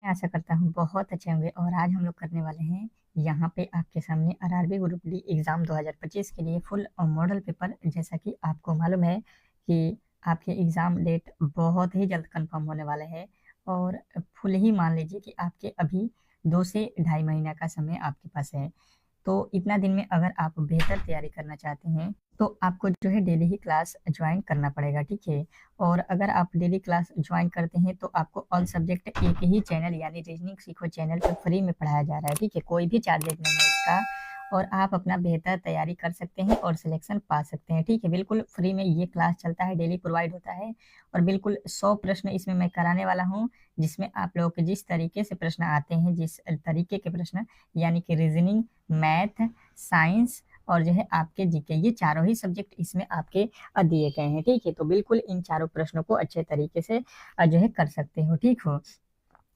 आशा करता हूँ बहुत अच्छे होंगे और आज हम लोग करने वाले हैं यहाँ पे आपके सामने आरआरबी ग्रुप डी एग्ज़ाम 2025 के लिए फुल मॉडल पेपर। जैसा कि आपको मालूम है कि आपके एग्ज़ाम डेट बहुत ही जल्द कंफर्म होने वाले हैं और फुल ही मान लीजिए कि आपके अभी 2 से ढाई महीना का समय आपके पास है। तो इतना दिन में अगर आप बेहतर तैयारी करना चाहते हैं तो आपको जो है डेली ही क्लास ज्वाइन करना पड़ेगा, ठीक है। और अगर आप डेली क्लास ज्वाइन करते हैं तो आपको ऑल सब्जेक्ट एक ही चैनल यानी रीजनिंग सीखो चैनल पर फ्री में पढ़ाया जा रहा है, ठीक है। कोई भी चार्जेज नहीं है इसका और आप अपना बेहतर तैयारी कर सकते हैं और सिलेक्शन पा सकते हैं, ठीक है। बिल्कुल फ्री में ये क्लास चलता है, डेली प्रोवाइड होता है और बिल्कुल 100 प्रश्न इसमें मैं कराने वाला हूँ, जिसमें आप लोगों के जिस तरीके से प्रश्न आते हैं, जिस तरीके के प्रश्न यानी कि रीजनिंग, मैथ, साइंस और जो है आपके जीके, ये चारों ही सब्जेक्ट इसमें आपके दिए गए हैं, ठीक है। तो बिल्कुल इन चारों प्रश्नों को अच्छे तरीके से जो है कर सकते हो, ठीक हो।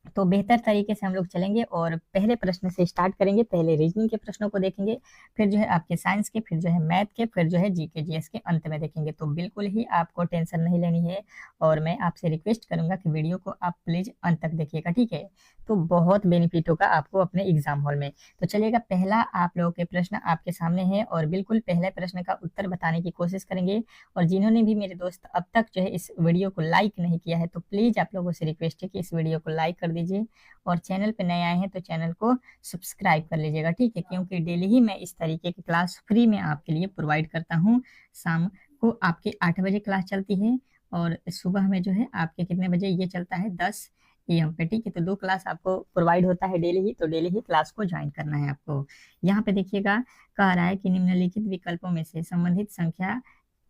तो बेहतर तरीके से हम लोग चलेंगे और पहले प्रश्न से स्टार्ट करेंगे। पहले रीजनिंग के प्रश्नों को देखेंगे, फिर जो है आपके साइंस के, फिर जो है मैथ के, फिर जो है जीके जीएस के अंत में देखेंगे। तो बिल्कुल ही आपको टेंशन नहीं लेनी है और मैं आपसे रिक्वेस्ट करूंगा कि वीडियो को आप प्लीज अंत तक देखिएगा, ठीक है। तो बहुत बेनिफिट होगा आपको अपने एग्जाम हॉल में। तो चलिएगा, पहला आप लोगों के प्रश्न आपके सामने है और बिल्कुल पहले प्रश्न का उत्तर बताने की कोशिश करेंगे। और जिन्होंने भी मेरे दोस्त अब तक जो है इस वीडियो को लाइक नहीं किया है तो प्लीज आप लोगों से रिक्वेस्ट है कि इस वीडियो को लाइक कर दीजिए और चैनल पे नए आए हैं तो चैनल को सब्सक्राइब कर लीजिएगा, ठीक है। क्योंकि डेली ही मैं इस तरीके की क्लास फ्री में आपके लिए प्रोवाइड करता हूँ। शाम को आपके 8 बजे क्लास चलती है और सुबह में जो है आपके कितने बजे ये चलता है, 10 AM पे, ठीक है। तो 2 क्लास आपको प्रोवाइड होता है डेली ही, तो डेली ही क्लास को ज्वाइन करना है आपको। यहाँ पे देखिएगा, कह रहा है कि निम्नलिखित विकल्पों में से संबंधित संख्या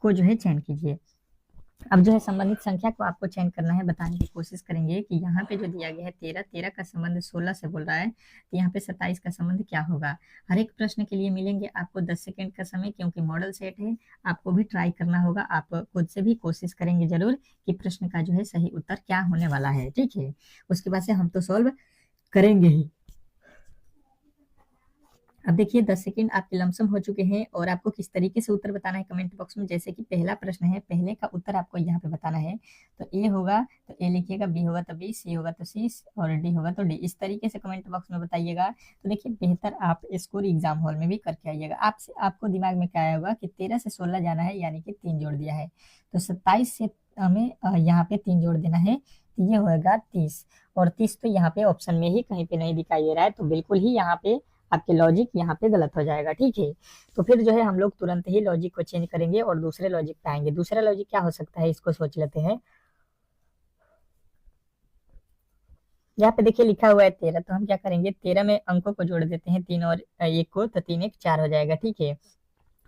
को जो है चयन कीजिए। अब जो है संबंधित संख्या को आपको चयन करना है। बताने की कोशिश करेंगे कि यहाँ पे जो दिया गया है 13, 13 का संबंध 16 से बोल रहा है, तो यहाँ पे 27 का संबंध क्या होगा। हर एक प्रश्न के लिए मिलेंगे आपको 10 सेकेंड का समय, क्योंकि मॉडल सेट है। आपको भी ट्राई करना होगा, आप खुद से भी कोशिश करेंगे जरूर कि प्रश्न का जो है सही उत्तर क्या होने वाला है, ठीक है। उसके बाद से हम तो सॉल्व करेंगे ही। अब देखिए 10 सेकेंड आपके लमसम हो चुके हैं और आपको किस तरीके से उत्तर बताना है कमेंट बॉक्स में। जैसे कि पहला प्रश्न है, पहले का उत्तर आपको यहाँ पे बताना है। तो ए होगा तो ए लिखिएगा, बी होगा तो बी, सी होगा तो सी और डी होगा तो डी। इस तरीके से कमेंट बॉक्स में बताइएगा। तो देखिए बेहतर आप स्कोर एग्जाम हॉल में भी करके आइएगा। आपसे आपको दिमाग में क्या आया होगा कि 13 से 16 जाना है, यानी कि 3 जोड़ दिया है, तो 27 से हमें यहाँ पे 3 जोड़ देना है, तो ये होगा 30। और 30 तो यहाँ पे ऑप्शन में ही कहीं पे नहीं दिखाई दे रहा है, तो बिल्कुल ही यहाँ पे आपके लॉजिक यहाँ पे गलत हो जाएगा, ठीक है। तो फिर जो है हम लोग तुरंत ही लॉजिक को चेंज करेंगे और दूसरे लॉजिक पे आएंगे। दूसरा लॉजिक क्या हो सकता है, इसको सोच लेते हैं। यहाँ पे देखिए लिखा हुआ है 13, तो हम क्या करेंगे, 13 में अंकों को जोड़ देते हैं, 3 और 1 को, तो 3 1 4 हो जाएगा, ठीक है।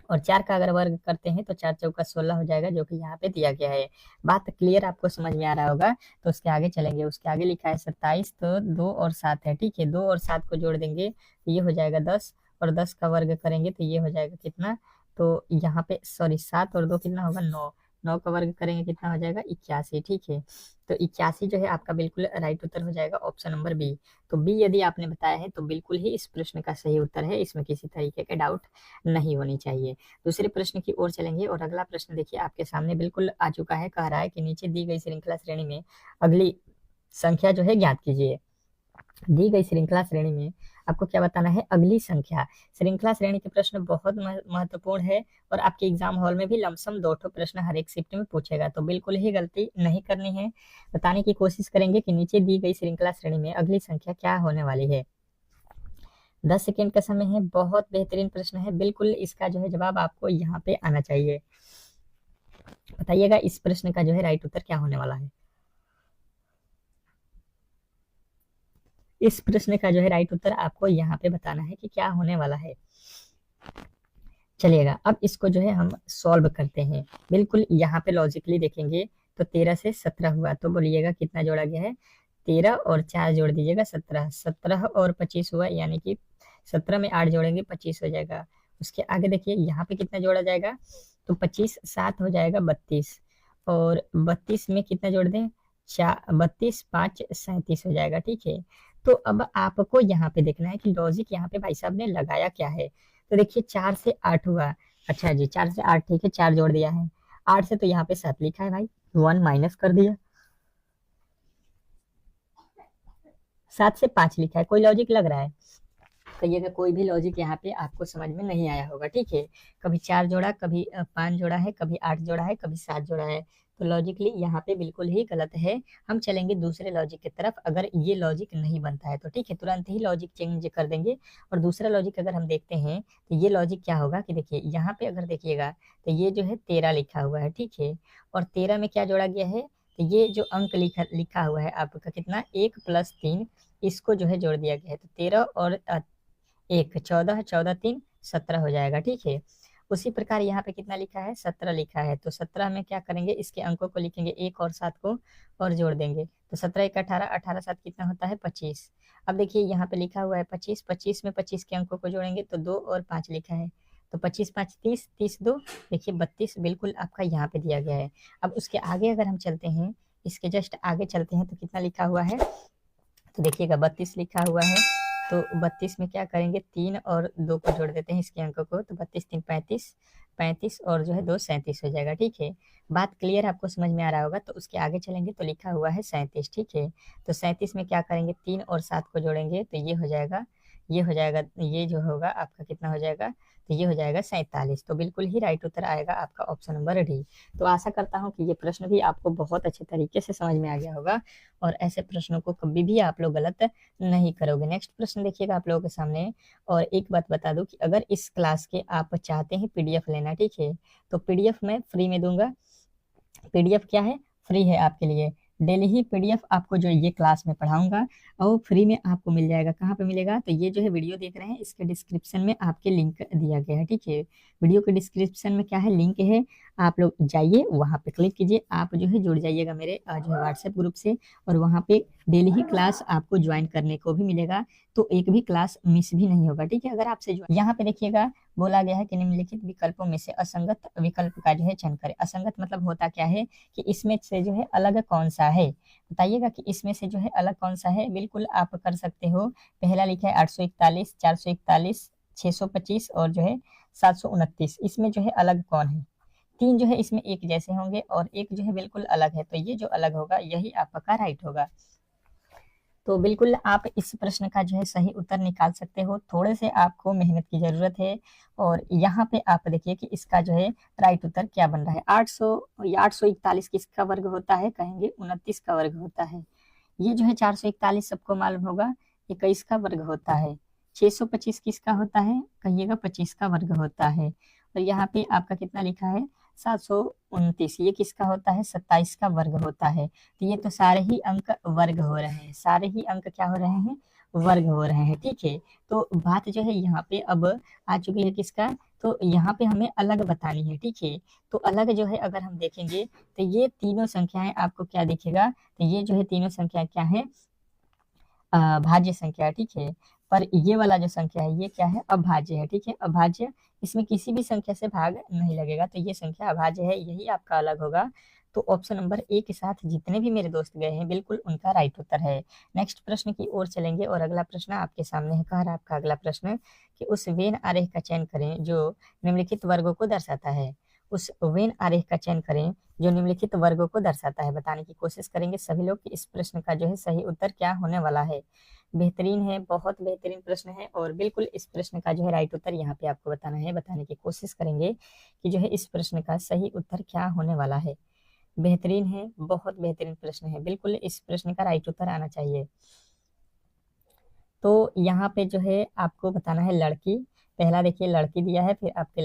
और 4 का अगर वर्ग करते हैं तो 4 चौका 16 हो जाएगा, जो कि यहाँ पे दिया गया है। बात क्लियर आपको समझ में आ रहा होगा। तो उसके आगे चलेंगे। उसके आगे लिखा है 27, तो 2 और 7 है, ठीक है। 2 और 7 को जोड़ देंगे तो ये हो जाएगा 10, और 10 का वर्ग करेंगे तो ये हो जाएगा कितना, तो यहाँ पे सॉरी 7 और 2 कितना होगा, 9। 9 का वर्ग करेंगे कितना हो जाएगा, 81, ठीक है। तो 81 जो है आपका बिल्कुल राइट उत्तर हो जाएगा, ऑप्शन नंबर बी। तो बी यदि आपने बताया है तो बिल्कुल ही इस प्रश्न का सही उत्तर है, इसमें किसी तरीके के डाउट नहीं होनी चाहिए। दूसरे प्रश्न की ओर चलेंगे और अगला प्रश्न देखिए आपके सामने बिल्कुल आ चुका है। कह रहा है कि नीचे दी गई श्रृंखला श्रेणी में अगली संख्या जो है ज्ञात कीजिए। दी गई श्रृंखला श्रेणी में आपको क्या बताना है, अगली संख्या। श्रृंखला श्रेणी के प्रश्न बहुत महत्वपूर्ण है और आपके एग्जाम हॉल में भी लमसम 2 प्रश्न हर एक शिफ्ट में पूछेगा, तो बिल्कुल ही गलती नहीं करनी है। बताने की कोशिश करेंगे कि नीचे दी गई श्रृंखला श्रेणी में अगली संख्या क्या होने वाली है। 10 सेकेंड का समय है। बहुत बेहतरीन प्रश्न है, बिल्कुल इसका जो है जवाब आपको यहाँ पे आना चाहिए। बताइएगा इस प्रश्न का जो है राइट उत्तर क्या होने वाला है। इस प्रश्न का जो है राइट उत्तर आपको यहाँ पे बताना है कि क्या होने वाला है। चलिएगा अब इसको जो है हम सॉल्व करते हैं। बिल्कुल यहाँ पे लॉजिकली देखेंगे तो 13 से 17 हुआ, तो बोलिएगा कितना जोड़ा गया है, 13 और 4 जोड़ दीजिएगा 17, 17 और 25 हुआ, यानी कि 17 में 8 जोड़ेंगे 25 हो जाएगा। उसके आगे देखिए यहाँ पे कितना जोड़ा जाएगा, तो 25 7 हो जाएगा 32, और 32 में कितना जोड़ दें, 32 5 37 हो जाएगा, ठीक है। तो अब आपको यहाँ पे देखना है कि लॉजिक यहाँ पे भाई साहब ने लगाया क्या है। तो देखिए 4 से 8 हुआ, अच्छा जी 4 से 8, ठीक है, 4 जोड़ दिया है। 8 से तो यहाँ पे 7 लिखा है भाई, 1 माइनस कर दिया, 7 से 5 लिखा है, कोई लॉजिक लग रहा है? कहिएगा कोई भी लॉजिक यहाँ पे आपको समझ में नहीं आया होगा, ठीक है। कभी 4 जोड़ा, कभी 5 जोड़ा है, कभी 8 जोड़ा है, कभी 7 जोड़ा है। तो लॉजिकली यहाँ पे बिल्कुल ही गलत है। हम चलेंगे दूसरे लॉजिक की तरफ। अगर ये लॉजिक नहीं बनता है तो ठीक है, तुरंत ही लॉजिक चेंज कर देंगे। और दूसरा लॉजिक अगर हम देखते हैं तो ये लॉजिक क्या होगा कि देखिए यहाँ पे अगर देखिएगा तो ये जो है 13 लिखा हुआ है, ठीक है। और 13 में क्या जोड़ा गया है, तो ये जो अंक लिखा लिखा हुआ है आपका कितना, 1 + 3, इसको जो है जोड़ दिया गया है। तो 13 और 1 14, 14 3 17 हो जाएगा, ठीक है। उसी प्रकार यहाँ पे कितना लिखा है, 17 लिखा है। तो 17 में क्या करेंगे, इसके अंकों को लिखेंगे 1 और 7 को और जोड़ देंगे। तो 17 1 18, 18 7 कितना होता है, 25। अब देखिए यहाँ पे लिखा हुआ है 25, 25 में 25 के अंकों को जोड़ेंगे तो 2 और 5 लिखा है। तो 25 5 30, 30 2 देखिए 32 बिल्कुल आपका यहाँ पे दिया गया है। अब उसके आगे अगर हम चलते हैं, इसके जस्ट आगे चलते हैं तो कितना लिखा हुआ है, तो देखिएगा 32 लिखा हुआ है। तो 32 में क्या करेंगे, 3 और 2 को जोड़ देते हैं इसके अंकों को। तो 32 3 35, 35 और जो है 2 37 हो जाएगा, ठीक है। बात क्लियर आपको समझ में आ रहा होगा। तो उसके आगे चलेंगे तो लिखा हुआ है 37, ठीक है। तो 37 में क्या करेंगे, 3 और 7 को जोड़ेंगे तो ये हो जाएगा, ये हो जाएगा, ये जो होगा आपका कितना हो जाएगा, तो ये हो जाएगा 47। तो बिल्कुल ही राइट उत्तर आएगा आपका ऑप्शन नंबर डी। तो आशा करता हूँ कि ये प्रश्न भी आपको बहुत अच्छे तरीके से समझ में आ गया होगा और ऐसे प्रश्नों को कभी भी आप लोग गलत नहीं करोगे। नेक्स्ट प्रश्न देखिएगा आप लोगों के सामने। और एक बात बता दूं कि अगर इस क्लास के आप चाहते हैं पीडीएफ लेना, ठीक है, तो पीडीएफ मैं फ्री में दूंगा। पीडीएफ क्या है, फ्री है आपके लिए। डेली ही पीडीएफ आपको जो ये क्लास में पढ़ाऊंगा और फ्री में आपको मिल जाएगा। कहाँ पे मिलेगा, तो ये जो है वीडियो देख रहे हैं इसके डिस्क्रिप्शन में आपके लिंक दिया गया है, ठीक है। वीडियो के डिस्क्रिप्शन में क्या है, लिंक है, आप लोग जाइए वहाँ पे क्लिक कीजिए, आप जो है जुड़ जाइएगा मेरे जो है व्हाट्सएप ग्रुप से। और वहाँ पे डेली ही क्लास आपको ज्वाइन करने को भी मिलेगा, तो एक भी क्लास मिस भी नहीं होगा, ठीक है। अगर आपसे यहाँ पे देखिएगा बोला गया है कि निम्नलिखित विकल्पों में से असंगत विकल्प का जो है चयन करें। असंगत मतलब होता क्या है कि इसमें से जो है अलग कौन सा है, बताइएगा कि इसमें से जो है अलग कौन सा है। बिल्कुल आप कर सकते हो। पहला लिखा है 841, 441, 625 और जो है 729। इसमें जो है अलग कौन है, 3 जो है इसमें एक जैसे होंगे और एक जो है बिल्कुल अलग है। तो ये जो अलग होगा यही आपका राइट होगा। तो बिल्कुल आप इस प्रश्न का जो है सही उत्तर निकाल सकते हो। थोड़े से आपको मेहनत की जरूरत है। और यहाँ पे आप देखिए कि इसका जो है राइट उत्तर क्या बन रहा है। 800 या 841 किसका वर्ग होता है, कहेंगे 29 का वर्ग होता है। ये जो है 441 सबको मालूम होगा 21 का वर्ग होता है। 625 किसका होता है, कहिएगा 25 का वर्ग होता है। और यहाँ पे आपका कितना लिखा है, 729, ये किसका होता है, 27 का वर्ग होता है। तो ये तो सारे ही अंक वर्ग हो रहे हैं, सारे ही अंक क्या हो रहे हैं, वर्ग हो रहे हैं, ठीक है। तो बात जो है यहाँ पे अब आ चुकी है किसका, तो यहाँ पे हमें अलग बतानी है, ठीक है। तो अलग जो है अगर हम देखेंगे तो ये तीनों संख्याएं आपको क्या दिखेगा, तो ये जो है तीनों संख्या क्या है, भाज्य संख्या है, ठीक है। पर ये वाला जो संख्या है ये क्या है, अभाज्य है, ठीक है। अभाज्य, इसमें किसी भी संख्या से भाग नहीं लगेगा, तो ये संख्या अभाज्य है, यही आपका अलग होगा। तो ऑप्शन नंबर ए के साथ जितने भी मेरे दोस्त गए हैं बिल्कुल उनका राइट उत्तर है। नेक्स्ट प्रश्न की ओर चलेंगे और अगला प्रश्न आपके सामने है। कह रहा है आपका अगला प्रश्न कि उस वेन आरेख का चयन करें जो निम्नलिखित वर्गों को दर्शाता है। उस वेन आरेख का चयन करें जो निम्नलिखित वर्गों को दर्शाता है। बताने की कोशिश करेंगे सभी लोग कि इस प्रश्न का जो है सही उत्तर क्या होने वाला है। बेहतरीन है, बहुत बेहतरीन प्रश्न है और बिल्कुल इस प्रश्न का जो है राइट उत्तर यहाँ पे आपको बताना है। बताने की कोशिश करेंगे कि जो है इस प्रश्न का सही उत्तर क्या होने वाला है। बेहतरीन है, बहुत बेहतरीन प्रश्न है, बिल्कुल इस प्रश्न का राइट उत्तर आना चाहिए। तो यहाँ पे जो है आपको बताना है लड़की। पहला देखिए लड़की दिया है, फिर आपके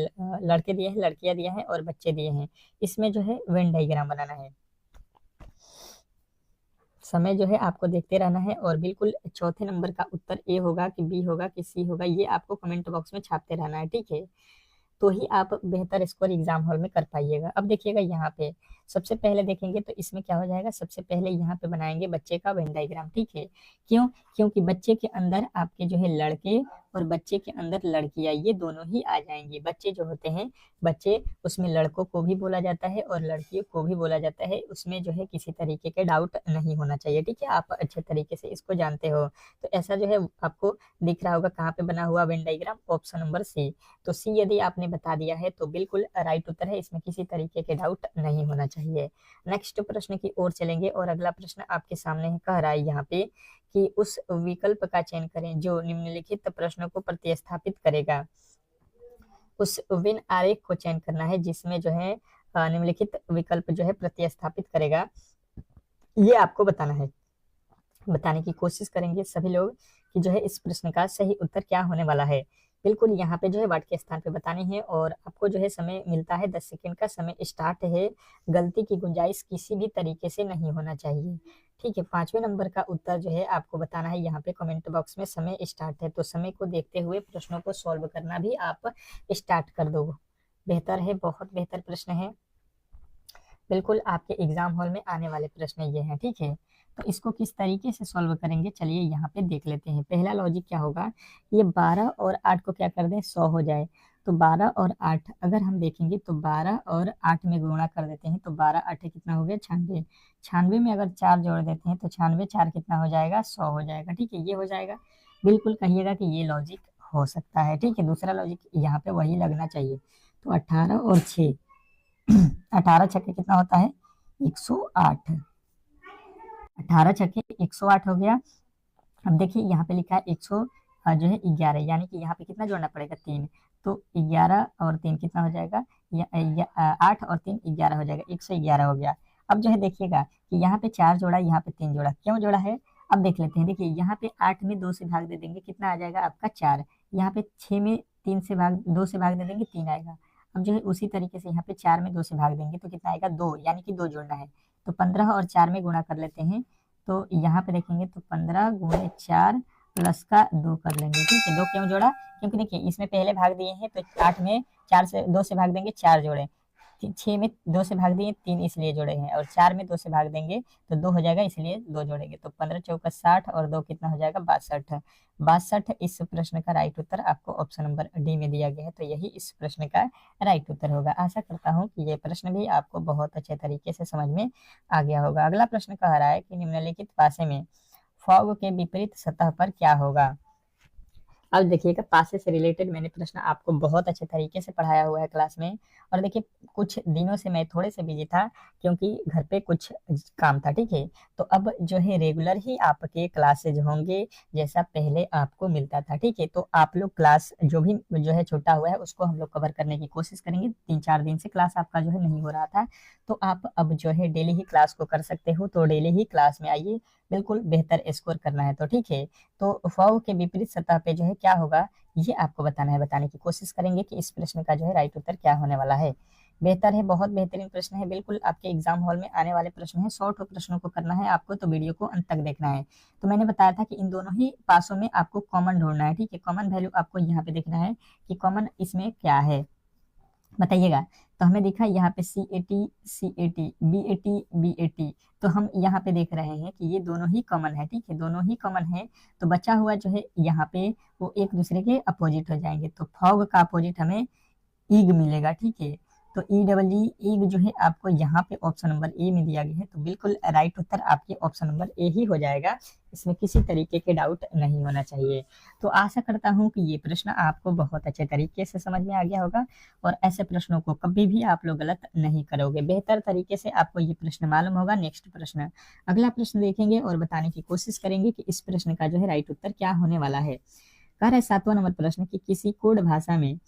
लड़के दिए हैं, लड़कियां दिया है और बच्चे दिए हैं। इसमें जो है वेन डायग्राम बनाना है। समय जो है आपको देखते रहना है और बिल्कुल चौथे नंबर का उत्तर ए होगा कि बी होगा कि सी होगा, ये आपको कमेंट बॉक्स में छापते रहना है, ठीक है। तो ही आप बेहतर स्कोर एग्जाम हॉल में कर पाइएगा। अब देखिएगा यहाँ पे सबसे पहले देखेंगे तो इसमें क्या हो जाएगा, सबसे पहले यहाँ पे बनाएंगे बच्चे का वेन डायग्राम, ठीक है। क्यों, क्योंकि बच्चे के अंदर आपके जो है लड़के और बच्चे के अंदर लड़कियां, ये दोनों ही आ जाएंगे। बच्चे जो होते हैं, बच्चे उसमें लड़कों को भी बोला जाता है और लड़कियों को भी बोला जाता है। उसमें जो है किसी तरीके के डाउट नहीं होना चाहिए, ठीक है। आप अच्छे तरीके से इसको जानते हो। तो ऐसा जो है आपको दिख रहा होगा कहाँ पे बना हुआ Venn diagram, option number C. तो सी यदि आपने बता दिया है तो बिल्कुल राइट उत्तर है, इसमें किसी तरीके के डाउट नहीं होना चाहिए। नेक्स्ट प्रश्न की ओर चलेंगे और अगला प्रश्न आपके सामने है। कह रहा है यहाँ पे कि उस विकल्प का चयन करें जो निम्नलिखित प्रश्नों को प्रतिस्थापित करेगा। उस वेन आरेख को चयन करना है जिसमें जो है निम्नलिखित विकल्प जो है प्रतिस्थापित करेगा, ये आपको बताना है। बताने की कोशिश करेंगे सभी लोग कि जो है इस प्रश्न का सही उत्तर क्या होने वाला है। बिल्कुल यहाँ पे जो है वार्ड के स्थान पे बताने हैं और आपको जो है समय मिलता है 10 सेकंड का समय स्टार्ट है। गलती की गुंजाइश किसी भी तरीके से नहीं होना चाहिए। ठीक है, 5वें नंबर का उत्तर जो है आपको बताना है। यहाँ पे कमेंट बॉक्स में समय स्टार्ट है, तो समय को देखते हुए प्रश्नों को सॉल्व करना भी आप स्टार्ट कर दो। बेहतर है, बहुत बेहतर प्रश्न है। बिल्कुल आपके एग्जाम हॉल में आने वाले प्रश्न ये हैं। ठीक है, तो इसको किस तरीके से सॉल्व करेंगे चलिए यहाँ पे देख लेते हैं। पहला लॉजिक क्या होगा, ये 12 और 8 को क्या कर दें 100 हो जाए। तो 12 और 8 अगर हम देखेंगे तो 12 और 8 में गुणा कर देते हैं तो 12 8 कितना हो गया 96। 96 में अगर 4 जोड़ देते हैं तो 96 4 कितना हो जाएगा 100 हो जाएगा। ठीक है, ये हो जाएगा। बिल्कुल कहिएगा कि ये लॉजिक हो सकता है। ठीक है, दूसरा लॉजिक यहाँ पे वही लगना चाहिए। तो 18 और 6 18 छक्के कितना होता है 108। 18 छक्के 108 हो गया। अब देखिए यहाँ पे लिखा है 100 जो है 11, यानी कि यहाँ पे कितना जोड़ना पड़ेगा 3। तो 11 और 3 कितना हो जाएगा 8 और 3 11 हो जाएगा, 111 हो गया। अब जो है देखिएगा कि यहाँ पे 4 जोड़ा, यहाँ पे 3 जोड़ा, क्यों जोड़ा है अब देख लेते हैं। देखिए यहाँ पे 8 में 2 से भाग दे देंगे, कितना आ जाएगा आपका 4। यहाँ पे 6 में 2 से भाग दे देंगे 3 आएगा। अब जो है उसी तरीके से यहाँ पे 4 में 2 से भाग देंगे तो कितना आएगा 2, यानी कि 2 जोड़ना है। तो 15 और 4 में गुणा कर लेते हैं। तो यहाँ पे देखेंगे तो 15 गुणे 4 प्लस का 2 कर लेंगे। ठीक है, 2 क्यों जोड़ा, क्योंकि देखिए इसमें पहले भाग दिए हैं तो 8 में 2 से भाग देंगे 4 जोड़े, 6 में 2 से भाग दिए 3 इसलिए जोड़े हैं, और 4 में 2 से भाग देंगे तो 2 हो जाएगा इसलिए 2 जोड़ेंगे। तो 15 चौका 60 और 2 कितना हो जाएगा 62। 62 इस प्रश्न का राइट उत्तर आपको ऑप्शन नंबर डी में दिया गया है, तो यही इस प्रश्न का राइट उत्तर होगा। आशा करता हूँ कि ये प्रश्न भी आपको बहुत अच्छे तरीके से समझ में आ गया होगा। अगला प्रश्न कह रहा है कि निम्नलिखित पासे में फॉग के विपरीत सतह पर क्या होगा। अब देखिएगा पासे से रिलेटेड मैंने प्रश्न आपको बहुत अच्छे तरीके से पढ़ाया हुआ है क्लास में। और देखिए कुछ दिनों से मैं थोड़े से बिजी था क्योंकि घर पे कुछ काम था। ठीक है, तो अब जो है रेगुलर ही आपके क्लासेज होंगे जैसा पहले आपको मिलता था। ठीक है, तो आप लोग क्लास जो भी जो है छूटा हुआ है उसको हम लोग कवर करने की कोशिश करेंगे। 3-4 दिन से क्लास आपका जो है नहीं हो रहा था, तो आप अब जो है डेली ही क्लास को कर सकते हो। तो डेली ही क्लास में आइए, बिल्कुल बेहतर स्कोर करना है। तो ठीक है, तो फॉग के विपरीत सतह पे जो है क्या होगा ये आपको बताना है। बताने की कोशिश करेंगे कि इस प्रश्न का जो है राइट उत्तर क्या होने वाला है। बेहतर है, बहुत बेहतरीन प्रश्न है, बिल्कुल आपके एग्जाम हॉल में आने वाले प्रश्न है। 100 प्रश्नों को करना है आपको, तो वीडियो को अंत तक देखना है। तो मैंने बताया था कि इन दोनों ही पासों में आपको कॉमन ढूंढना है। ठीक है, कॉमन वैल्यू आपको यहाँ पे देखना है कि कॉमन इसमें क्या है, बताइएगा। तो हमें दिखा यहाँ पे CAT BAT, तो हम यहाँ पे देख रहे हैं कि ये दोनों ही कॉमन है। ठीक है, दोनों ही कॉमन है, तो बचा हुआ जो है यहाँ पे वो एक दूसरे के अपोजिट हो जाएंगे। तो फॉग का अपोजिट हमें ईग मिलेगा। ठीक है, तो EEE ईग जो है आपको यहाँ पे ऑप्शन नंबर ए में दिया गया है, तो बिल्कुल राइट उत्तर आपके ऑप्शन नंबर ए ही हो जाएगा। इसमें किसी तरीके के डाउट नहीं होना चाहिए। तो आशा करता हूँ कि ये प्रश्न आपको बहुत अच्छे तरीके से समझ में आ गया होगा और ऐसे प्रश्नों को कभी भी आप लोग गलत नहीं करोगे। बेहतर तरीके से आपको ये प्रश्न मालूम होगा। नेक्स्ट प्रश्न, अगला प्रश्न देखेंगे और बताने की कोशिश करेंगे कि इस प्रश्न का जो है राइट उत्तर क्या होने वाला है। कह रहा है 7वां नंबर प्रश्न कि किसी कोड भाषा में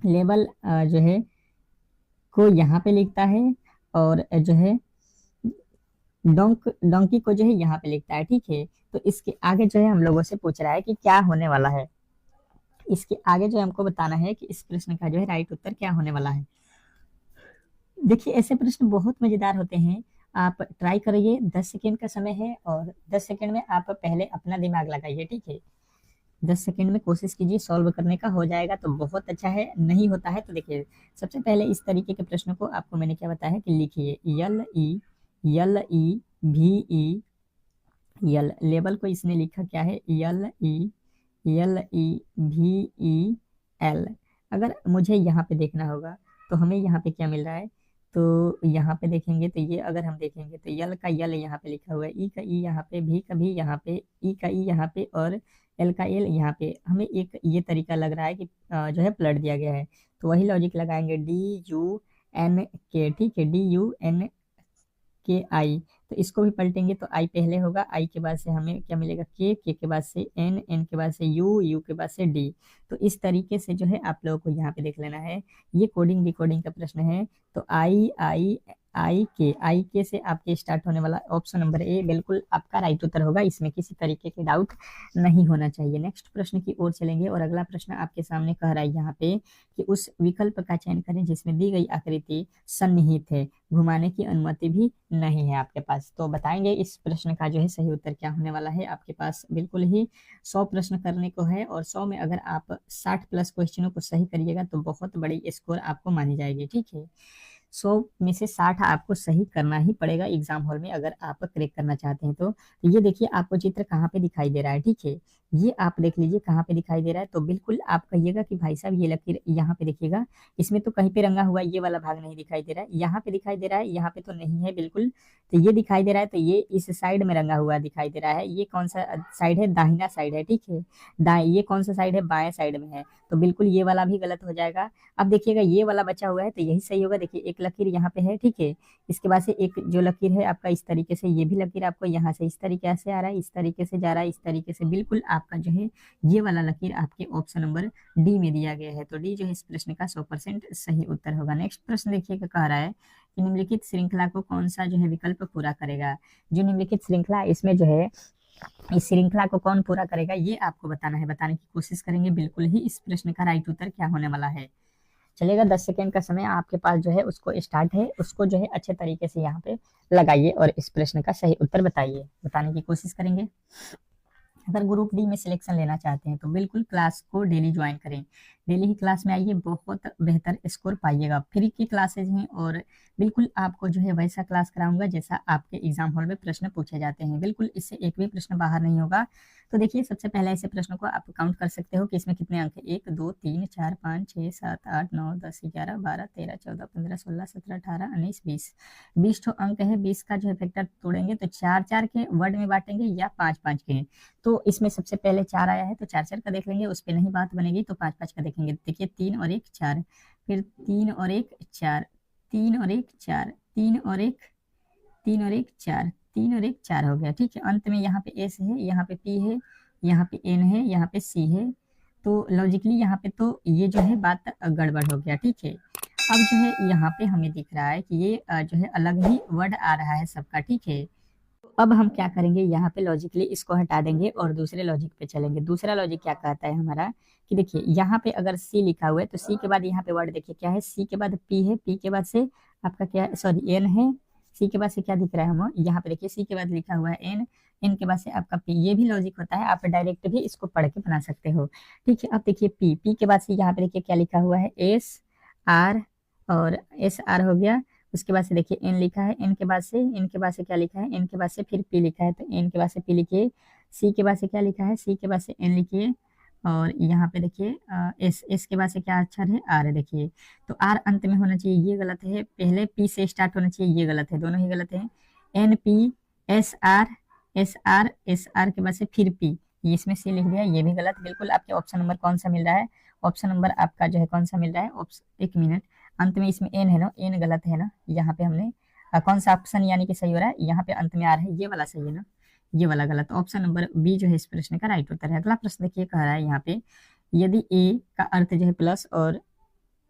लेबल जो है को यहाँ पे लिखता है और जो है डोंकी को जो है यहाँ पे लिखता है। ठीक है, तो इसके आगे जो है हम लोगों से पूछ रहा है कि क्या होने वाला है। इसके आगे जो हमको बताना है कि इस प्रश्न का जो है राइट उत्तर क्या होने वाला है। देखिए ऐसे प्रश्न बहुत मजेदार होते हैं, आप ट्राई करिए। 10 सेकेंड का समय है और 10 सेकेंड में आप पहले अपना दिमाग लगाइए। ठीक है, 10 सेकेंड में कोशिश कीजिए सॉल्व करने का, हो जाएगा तो बहुत अच्छा है, नहीं होता है तो देखिए सबसे पहले इस तरीके के प्रश्न को आपको मैंने क्या बताया है कि लिखिए LEVEL। लेबल को इसने लिखा क्या है LEVEL। अगर मुझे यहाँ पे देखना होगा तो हमें यहाँ पे क्या मिल रहा है, तो यहाँ पे देखेंगे तो ये अगर हम देखेंगे तो यल का यल यहाँ पे लिखा हुआ है, ई का ई यहाँ पे, भी का भी यहाँ पे, ई का ई यहाँ पे और एल का एल यहाँ पे। हमें एक ये तरीका लग रहा है कि जो है पलट दिया गया है, तो वही लॉजिक लगाएंगे DUNK। ठीक है, DUNKI। तो इसको भी पलटेंगे तो आई पहले होगा, आई के बाद से हमें क्या मिलेगा के के बाद से एन, एन के बाद से यू के बाद से डी। तो इस तरीके से जो है आप लोगों को यहाँ पे देख लेना है। ये कोडिंग डिकोडिंग का प्रश्न है। तो आई के से आपके स्टार्ट होने वाला ऑप्शन नंबर ए बिल्कुल आपका राइट उत्तर होगा, इसमें किसी तरीके के डाउट नहीं होना चाहिए। नेक्स्ट प्रश्न की ओर चलेंगे और अगला प्रश्न आपके सामने कह रहा है यहाँ पे कि उस विकल्प का चयन करें जिसमें दी गई आकृति सन्निहित है, घुमाने की अनुमति भी नहीं है आपके पास। तो बताएंगे इस प्रश्न का जो है सही उत्तर क्या होने वाला है। आपके पास बिल्कुल ही 100 प्रश्न करने को है और 100 में अगर आप 60 प्लस क्वेश्चनों को सही करिएगा तो बहुत बड़ी स्कोर आपको मानी जाएगी, ठीक है। 100 में से 60 आपको सही करना ही पड़ेगा एग्जाम हॉल में अगर आप क्रैक करना चाहते हैं। तो ये देखिए आपको चित्र कहाँ पे दिखाई दे रहा है, ठीक है। ये आप देख लीजिए कहाँ पे दिखाई दे रहा है। तो बिल्कुल आप कहिएगा कि भाई साहब ये लकीर यहाँ पे देखिएगा, इसमें तो कहीं पे रंगा हुआ ये वाला भाग नहीं दिखाई दे रहा है, यहाँ पे दिखाई दे रहा है, यहाँ पे तो नहीं है बिल्कुल। तो ये दिखाई दे रहा है, तो ये इस साइड में रंगा हुआ दिखाई दे रहा है। ये कौन सा साइड है? दाहिना साइड है, ठीक है। ये कौन सा साइड है? बाएं साइड में है। तो बिल्कुल ये वाला भी गलत हो जाएगा। अब देखिएगा ये वाला बचा हुआ है तो यही सही होगा। देखिए एक लकीर यहाँ पे है, ठीक है। इसके बाद से एक जो लकीर है आपका इस तरीके से, ये भी लकीर आपको यहाँ से इस तरीके से आ रहा है, इस तरीके से जा रहा है, इस तरीके से। बिल्कुल आपका जो है ये वाला लकीर आपके ऑप्शन नंबर डी में दिया गया है। तो डी जो है इस प्रश्न का 100% सही उत्तर होगा। नेक्स्ट प्रश्न देखिएगा कह रहा है कि निम्नलिखित श्रृंखला को कौन सा जो है विकल्प पूरा करेगा। जो निम्नलिखित श्रृंखला इसमें जो है इस श्रृंखला को कौन पूरा करेगा ये आपको बताना है, बताने की कोशिश करेंगे बिल्कुल ही इस प्रश्न का राइट उत्तर क्या होने वाला है। चलेगा 10 सेकेंड का समय आपके पास जो है उसको स्टार्ट है, उसको जो है अच्छे तरीके से यहाँ पे लगाइए और इस प्रश्न का सही उत्तर बताइए, बताने की कोशिश करेंगे। अगर ग्रुप डी में सिलेक्शन लेना चाहते हैं तो बिल्कुल क्लास को डेली ज्वाइन करें, डेली ही क्लास में आइए, बहुत बेहतर स्कोर पाइएगा। फ्री की क्लासेज हैं और बिल्कुल आपको जो है वैसा क्लास कराऊंगा जैसा आपके एग्जाम हॉल में प्रश्न पूछे जाते हैं। बिल्कुल इससे एक भी प्रश्न बाहर नहीं होगा। तो देखिए सबसे पहले ऐसे प्रश्नों को आप काउंट कर सकते हो कि इसमें कितने अंक है। 1 2 3 4 5 6 7 8 9 10 11 12 13 14 15 16 17 18 19 20 20 तो अंक है। 20 का जो है फैक्टर तोड़ेंगे तो 4 4 के वर्ड में बांटेंगे या 5 5 के। तो इसमें सबसे पहले 4 आया है तो 4 4 का देख लेंगे, उस पर नहीं बात बनेगी तो 5 5 का देखेंगे। देखिए 3 और 1 4, फिर 3 और 1 4, 3 और 1 4, 3 और 1 3 और 1 4, 3 और 1 4 हो गया, ठीक है। अंत में यहाँ पे एस है, यहाँ पे पी है, यहाँ पे एन है, यहाँ पे सी है। तो लॉजिकली यहाँ पे तो ये जो है बात गड़बड़ हो गया, ठीक है। अब जो है यहाँ पे हमें दिख रहा है कि ये जो है अलग ही वर्ड आ रहा है सबका, ठीक है। अब हम क्या करेंगे, यहाँ पे लॉजिकली इसको हटा देंगे और दूसरे लॉजिक पे चलेंगे। दूसरा लॉजिक क्या कहता है हमारा कि देखिए यहाँ पे अगर सी लिखा हुआ है तो सी के बाद यहाँ पे वर्ड देखिए क्या है, सी के बाद पी है, पी के बाद से आपका क्या है, सॉरी एन है, सी के बाद से क्या दिख रहा है हम यहाँ पे देखिए सी के बाद लिखा हुआ है एन, एन के बाद से आपका पी। ये भी लॉजिक होता है, आप डायरेक्ट भी इसको पढ़ के बना सकते हो, ठीक है। अब देखिए पी, पी के बाद से यहाँ पे देखिए क्या लिखा हुआ है, एस आर, और एस आर हो गया। उसके बाद से देखिए एन लिखा है, एन के बाद से, एन के बाद से क्या लिखा है, एन के बाद से फिर पी लिखा है, तो एन के बाद से पी लिखिए। सी के बाद से क्या लिखा है, सी के बाद से एन लिखिए, और यहाँ पे देखिए एस, एस के बाद से क्या अक्षर है, आर है। देखिए तो आर अंत में होना चाहिए, ये गलत है। पहले पी से स्टार्ट होना चाहिए, ये गलत है, दोनों ही गलत है। N P S R, S R, S R के बाद से फिर पी, ये इसमें सी लिख दिया, ये भी गलत। बिल्कुल आपके ऑप्शन नंबर कौन सा मिल रहा है, ऑप्शन नंबर आपका जो है कौन सा मिल रहा है, ऑप्शन, एक मिनट, अंत में इसमें एन है ना, एन गलत है ना। यहाँ पे हमने कौन सा ऑप्शन यानी कि सही हो रहा है, यहाँ पे अंत में आ रहा है, ये वाला सही है ना, ये वाला गलत। ऑप्शन नंबर बी जो है इस प्रश्न का राइट उत्तर है। अगला प्रश्न देखिए कह रहा है यहाँ पे, यदि ए का अर्थ जो है प्लस और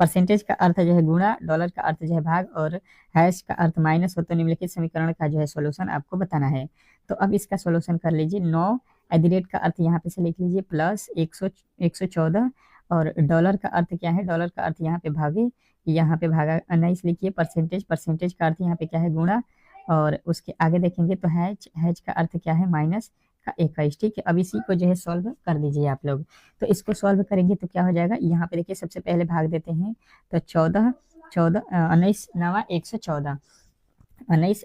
परसेंटेज का अर्थ जो है गुणा, डॉलर का अर्थ जो है भाग और हैश का अर्थ माइनस हो तो निम्नलिखित समीकरण का जो है सोल्यूशन आपको बताना है। तो अब इसका सोल्यूशन कर लीजिए। 9 एट का अर्थ यहाँ पे से लिख लीजिए प्लस 114, और डॉलर का अर्थ क्या है, डॉलर का अर्थ यहाँ पे भागे, यहाँ पे भागा 19 लिखिए। परसेंटेज, परसेंटेज का अर्थ यहाँ पे क्या है, गुणा, और उसके आगे देखेंगे तो हैच, हैच का अर्थ क्या है, माइनस का 21, ठीक है। अब इसी को जो है सॉल्व कर दीजिए आप लोग। तो इसको सॉल्व करेंगे तो क्या हो जाएगा, यहाँ पे देखिए सबसे पहले भाग देते हैं तो 14 14 19 नवा 114, 19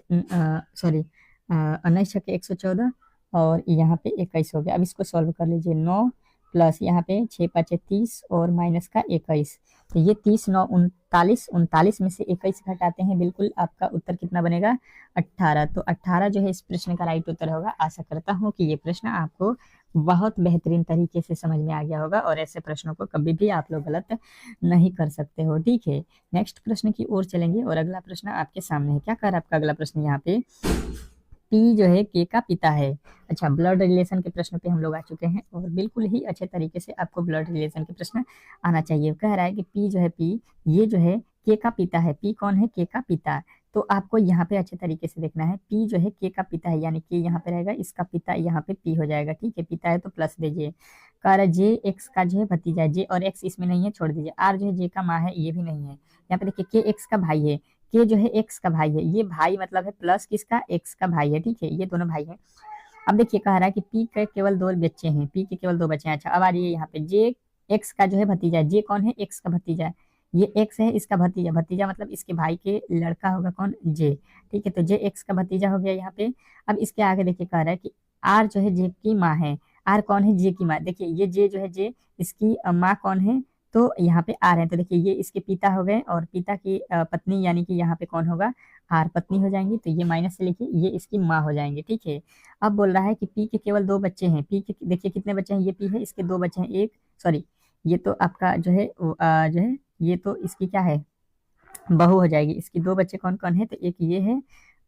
सॉरी 19 छके 114, और यहाँ पे 21 हो गया। अब इसको सॉल्व कर लीजिए। 9 प्लस यहाँ पे 6 5 30 और माइनस का 21, तो ये 30 9 39, 39 में से 21 घटाते हैं, बिल्कुल आपका उत्तर कितना बनेगा, 18। तो 18 जो है इस प्रश्न का राइट उत्तर होगा। आशा करता हूँ कि ये प्रश्न आपको बहुत बेहतरीन तरीके से समझ में आ गया होगा और ऐसे प्रश्नों को कभी भी आप लोग गलत नहीं कर सकते हो, ठीक है। नेक्स्ट प्रश्न की ओर चलेंगे और अगला प्रश्न आपके सामने है। क्या कर आपका अगला प्रश्न यहाँ पे पी जो है के का पिता है। अच्छा, ब्लड रिलेशन के प्रश्न पे हम लोग आ चुके हैं और बिल्कुल ही अच्छे तरीके से आपको ब्लड रिलेशन के प्रश्न आना चाहिए। कह रहा है कि पी जो है, पी ये जो है के का पिता है। पी कौन है? के का पिता। तो आपको यहाँ पे अच्छे तरीके से देखना है, पी जो है के का पिता है, यानी कि यहाँ पे रहेगा, इसका पिता यहाँ पे पी हो जाएगा। ठीक है, पिता है तो प्लस दीजिए। कह रहा है जे एक्स का जो है भतीजा है, जे और एक्स इसमें नहीं है, छोड़ दीजिए। आर जो है जे का माँ है, ये भी नहीं है। यहाँ पे देखिए के एक्स का भाई है, के जो है एक्स का भाई है, ये भाई मतलब है प्लस किसका? एक्स का भाई है। ठीक है, ये दोनों भाई हैं। अब देखिए कह रहा है कि पी के केवल दो बच्चे हैं, पी के केवल दो बच्चे हैं। अच्छा, अब आ रही है यहाँ पे जे एक्स का जो है भतीजा है। जे कौन है? एक्स का भतीजा है। ये एक्स है, इसका भतीजा, भतीजा मतलब इसके भाई के लड़का होगा कौन? जे। ठीक है, तो जे एक्स का भतीजा हो गया यहाँ पे। अब इसके आगे देखिए कह रहा है कि आर जो है जे की माँ है। आर कौन है? जे की माँ। देखिए ये जे जो है, जे इसकी माँ कौन है? तो यहाँ पे आर है। तो देखिए ये इसके पिता हो गए और पिता की पत्नी, यानी कि यहाँ पे कौन होगा? आर पत्नी हो जाएंगी। तो ये माइनस से लिखिए, ये इसकी माँ हो जाएंगे। ठीक है, अब बोल रहा है कि पी के केवल दो बच्चे हैं। पी के देखिए कितने बच्चे हैं? ये पी है, इसके दो बच्चे हैं। एक सॉरी, ये तो आपका जो है जो है, ये तो इसकी क्या है? बहू हो जाएगी। इसकी दो बच्चे कौन कौन है? तो एक ये है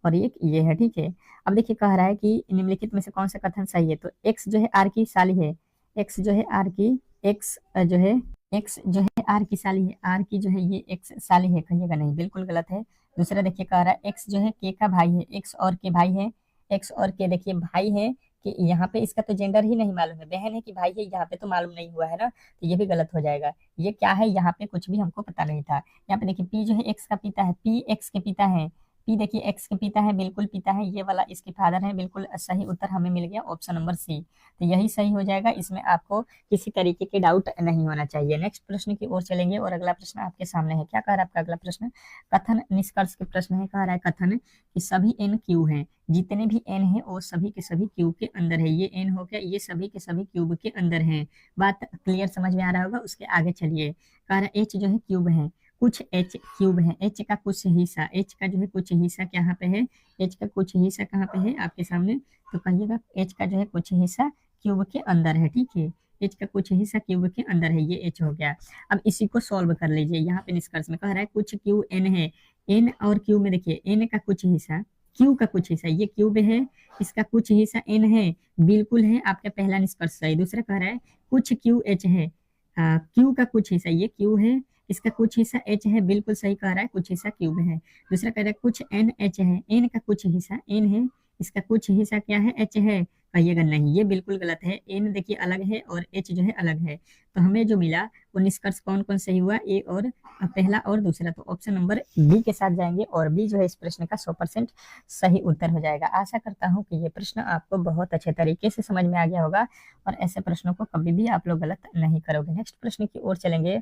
और एक ये है। ठीक है, अब देखिए कह रहा है कि निम्नलिखित में से कौन सा कथन सही है? तो एक्स जो है आर की साली है। एक्स जो है आर की, एक्स जो है, एक्स जो है आर की साली है। आर की जो है ये एक्स साली है, कहिएगा नहीं, बिल्कुल गलत है। दूसरा देखिए कह रहा है एक्स जो है के का भाई है। एक्स और के भाई है। एक्स और के देखिए भाई है कि यहाँ पे इसका तो जेंडर ही नहीं मालूम है, बहन है कि भाई है, यहाँ पे तो मालूम नहीं हुआ है ना, तो ये भी गलत हो जाएगा। ये क्या है? यहाँ पे कुछ भी हमको पता नहीं था। यहाँ पे देखिए पी जो है एक्स का पिता है, पी एक्स के पिता है। पी देखिए एक्स के पिता है, बिल्कुल पिता है, ये वाला इसके फादर है। बिल्कुल सही उत्तर हमें मिल गया ऑप्शन नंबर सी। तो यही सही हो जाएगा, इसमें आपको किसी तरीके के डाउट नहीं होना चाहिए। नेक्स्ट प्रश्न की ओर चलेंगे और अगला प्रश्न आपके सामने है। क्या कह रहा है आपका अगला प्रश्न? कथन निष्कर्ष के प्रश्न है। कह रहा है कथन कि सभी एन क्यू हैं, जितने भी एन है वो सभी के सभी क्यूब के अंदर है। ये एन हो गया, ये सभी के सभी क्यूब के अंदर है। बात क्लियर समझ में आ रहा होगा। उसके आगे चलिए, कह रहा है एच जो है क्यूब है, कुछ एच क्यूब है। एच का कुछ हिस्सा, एच का जो है कुछ हिस्सा कहाँ पे है? एच का कुछ हिस्सा कहाँ पे है आपके सामने? तो कहिएगा एच का जो है कुछ हिस्सा क्यूब के अंदर है। ठीक है, एच का कुछ हिस्सा क्यूब के अंदर है, ये एच हो गया। अब इसी को सॉल्व कर लीजिए। यहाँ पे निष्कर्ष में कह रहा है कुछ क्यू एन है। एन और क्यू में देखिए एन का कुछ हिस्सा, क्यू का कुछ हिस्सा, ये क्यूब है, इसका कुछ हिस्सा एन है, बिल्कुल है, आपका पहला निष्कर्ष सही। दूसरा कह रहा है कुछ क्यू एच है, क्यू का कुछ हिस्सा, ये क्यू है, इसका कुछ हिस्सा एच है, बिल्कुल सही कह रहा है, कुछ हिस्सा क्यूब है। दूसरा कह रहा है कुछ एन एच है, एन का कुछ हिस्सा एन है, इसका कुछ हिस्सा क्या है? एच है, कहिएगा नहीं, ये बिल्कुल गलत है। एन देखिए अलग है और एच जो है अलग है। तो हमें जो मिला वो निष्कर्ष कौन कौन सही हुआ? ए और पहला और दूसरा। तो ऑप्शन नंबर बी के साथ जाएंगे और बी जो है इस प्रश्न का 100% सही उत्तर हो जाएगा। आशा करता हूँ कि ये प्रश्न आपको बहुत अच्छे तरीके से समझ में आ गया होगा और ऐसे प्रश्नों को कभी भी आप लोग गलत नहीं करोगे। नेक्स्ट प्रश्न की ओर चलेंगे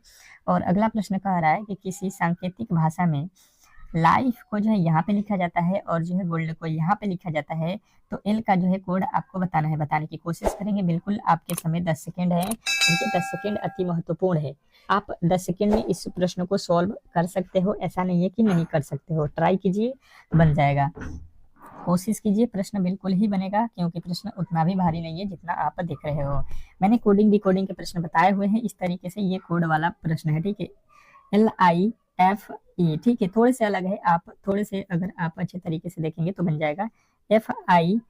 और अगला प्रश्न कह रहा है कि किसी सांकेतिक भाषा में लाइफ को जो है यहाँ पे लिखा जाता है और जो है गोल्ड को यहाँ पे लिखा जाता है, तो एल का जो है कोड आपको बताना है। बताने की कोशिश करेंगे, बिल्कुल आपके समय 10 सेकेंड है। देखिए 10 सेकेंड अति महत्वपूर्ण है। आप 10 सेकेंड में इस प्रश्न को सॉल्व कर सकते हो, ऐसा नहीं है कि नहीं कर सकते हो। ट्राई कीजिए, बन जाएगा। कोशिश कीजिए, प्रश्न बिल्कुल ही बनेगा, क्योंकि प्रश्न उतना भी भारी नहीं है जितना आप देख रहे हो। मैंने कोडिंग डिकोडिंग के प्रश्न बताए हुए हैं, इस तरीके से ये कोड वाला प्रश्न है। ठीक है, LIFE, ठीक है, थोड़े से अलग है। आप थोड़े से अगर आप अच्छे तरीके से देखेंगे तो बन जाएगा FI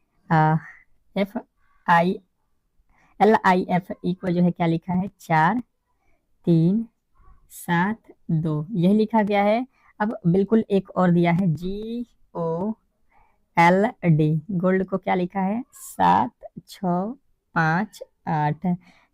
LIFE को जो है क्या लिखा है? 4 3 7 2, यही लिखा गया है। अब बिल्कुल एक और दिया है GOLD, गोल्ड को क्या लिखा है? 7 6 5 8।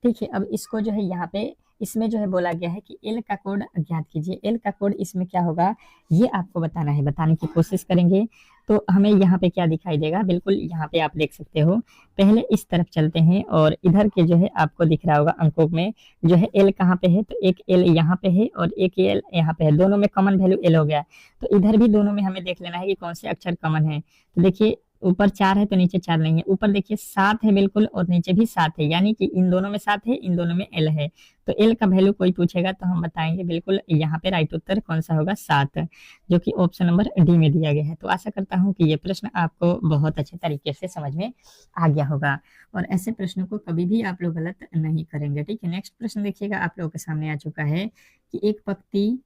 ठीक है, अब इसको जो है यहाँ पे इसमें जो है बोला गया है कि एल का कोड ज्ञात कीजिए। एल का कोड इसमें क्या होगा ये आपको बताना है, बताने की कोशिश करेंगे। तो हमें यहाँ पे क्या दिखाई देगा? बिल्कुल यहाँ पे आप देख सकते हो। पहले इस तरफ चलते हैं और इधर के जो है आपको दिख रहा होगा अंकों में जो है एल कहाँ पे है? तो एक एल यहाँ पे है और एक एल यहाँ पे है, दोनों में कॉमन वैल्यू एल हो गया। तो इधर भी दोनों में हमें देख लेना है कि कौन से अक्षर कॉमन है। तो देखिए ऊपर 4 है तो नीचे 4 नहीं है, ऊपर देखिए 7 है बिल्कुल और नीचे भी 7 है, यानी कि इन दोनों में 7 है, इन दोनों में एल है। तो एल का वैल्यू कोई पूछेगा तो हम बताएंगे बिल्कुल यहाँ पे राइट उत्तर कौन सा होगा? 7, जो कि ऑप्शन नंबर डी में दिया गया है। तो आशा करता हूँ कि ये प्रश्न आपको बहुत अच्छे तरीके से समझ में आ गया होगा और ऐसे प्रश्नों को कभी भी आप लोग गलत नहीं करेंगे। ठीक है, नेक्स्ट प्रश्न देखिएगा, आप लोगों के सामने आ चुका है कि एक पंक्ति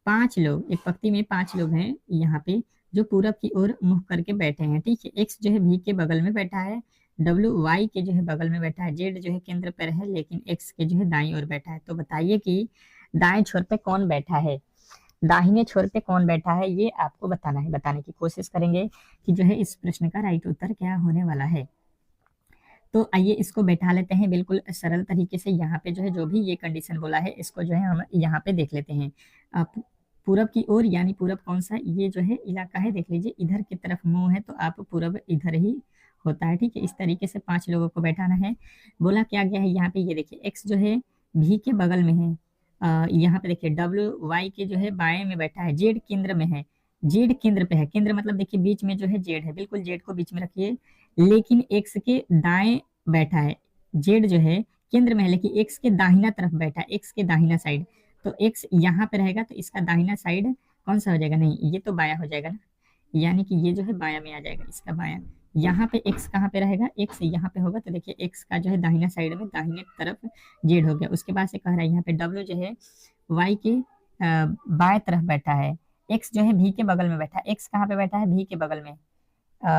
5 लोग, एक पंक्ति में 5 लोग हैं यहाँ पे, जो पूरब की ओर मुख करके बैठे हैं, ठीक है। एक्स जो है भी के बगल में बैठा है, डब्ल्यू वाई के जो है बगल में बैठा है, जेड जो है केंद्र पर है लेकिन एक्स के जो है दाईं ओर बैठा है। तो बताइए कि दाएं छोर पे कौन बैठा है, दाहिने छोर पे कौन बैठा है, ये आपको बताना है। बताने की कोशिश करेंगे कि जो है इस प्रश्न का राइट उत्तर क्या होने वाला है। तो आइए इसको बैठा लेते हैं बिल्कुल सरल तरीके से। यहाँ पे जो है जो भी ये कंडीशन बोला है इसको जो है हम यहाँ पे देख लेते हैं। पूरब की ओर यानी पूरब कौन सा, ये जो है इलाका है, देख लीजिए इधर की तरफ मुंह है तो आप पूरब इधर ही होता है, ठीक है। इस तरीके से 5 लोगों को बैठाना है। बोला क्या गया है यहाँ पे, ये देखिए एक्स जो है भी के बगल में है, यहाँ पे देखिए डब्ल्यू वाई के जो है बाएं में बैठा है, जेड केंद्र में है, जेड केंद्र पे है, केंद्र मतलब देखिए बीच में जो है जेड है, बिल्कुल जेड को बीच में रखिए, लेकिन एक्स के दाएं बैठा है, जेड जो है केंद्र में है लेकिन एक्स के दाहिना तरफ बैठा है, एक्स के दाहिना साइड। तो एक्स यहाँ पे रहेगा तो इसका दाहिना साइड कौन सा हो जाएगा, नहीं ये तो बाया हो जाएगा ना, यानी कि ये जो है बाया में आ जाएगा, इसका बाया। यहाँ पे एक्स कहाँ पे रहेगा, एक्स यहाँ पे होगा, तो देखिए एक्स का जो है दाहिना साइड में दाहिने तरफ जेड हो गया। उसके बाद से कह रहा है यहाँ पे डब्ल्यू जो है वाई के बाएं तरफ बैठा है, एक्स जो है भी के बगल में बैठा है, एक्स कहाँ पे बैठा है, भी के बगल में,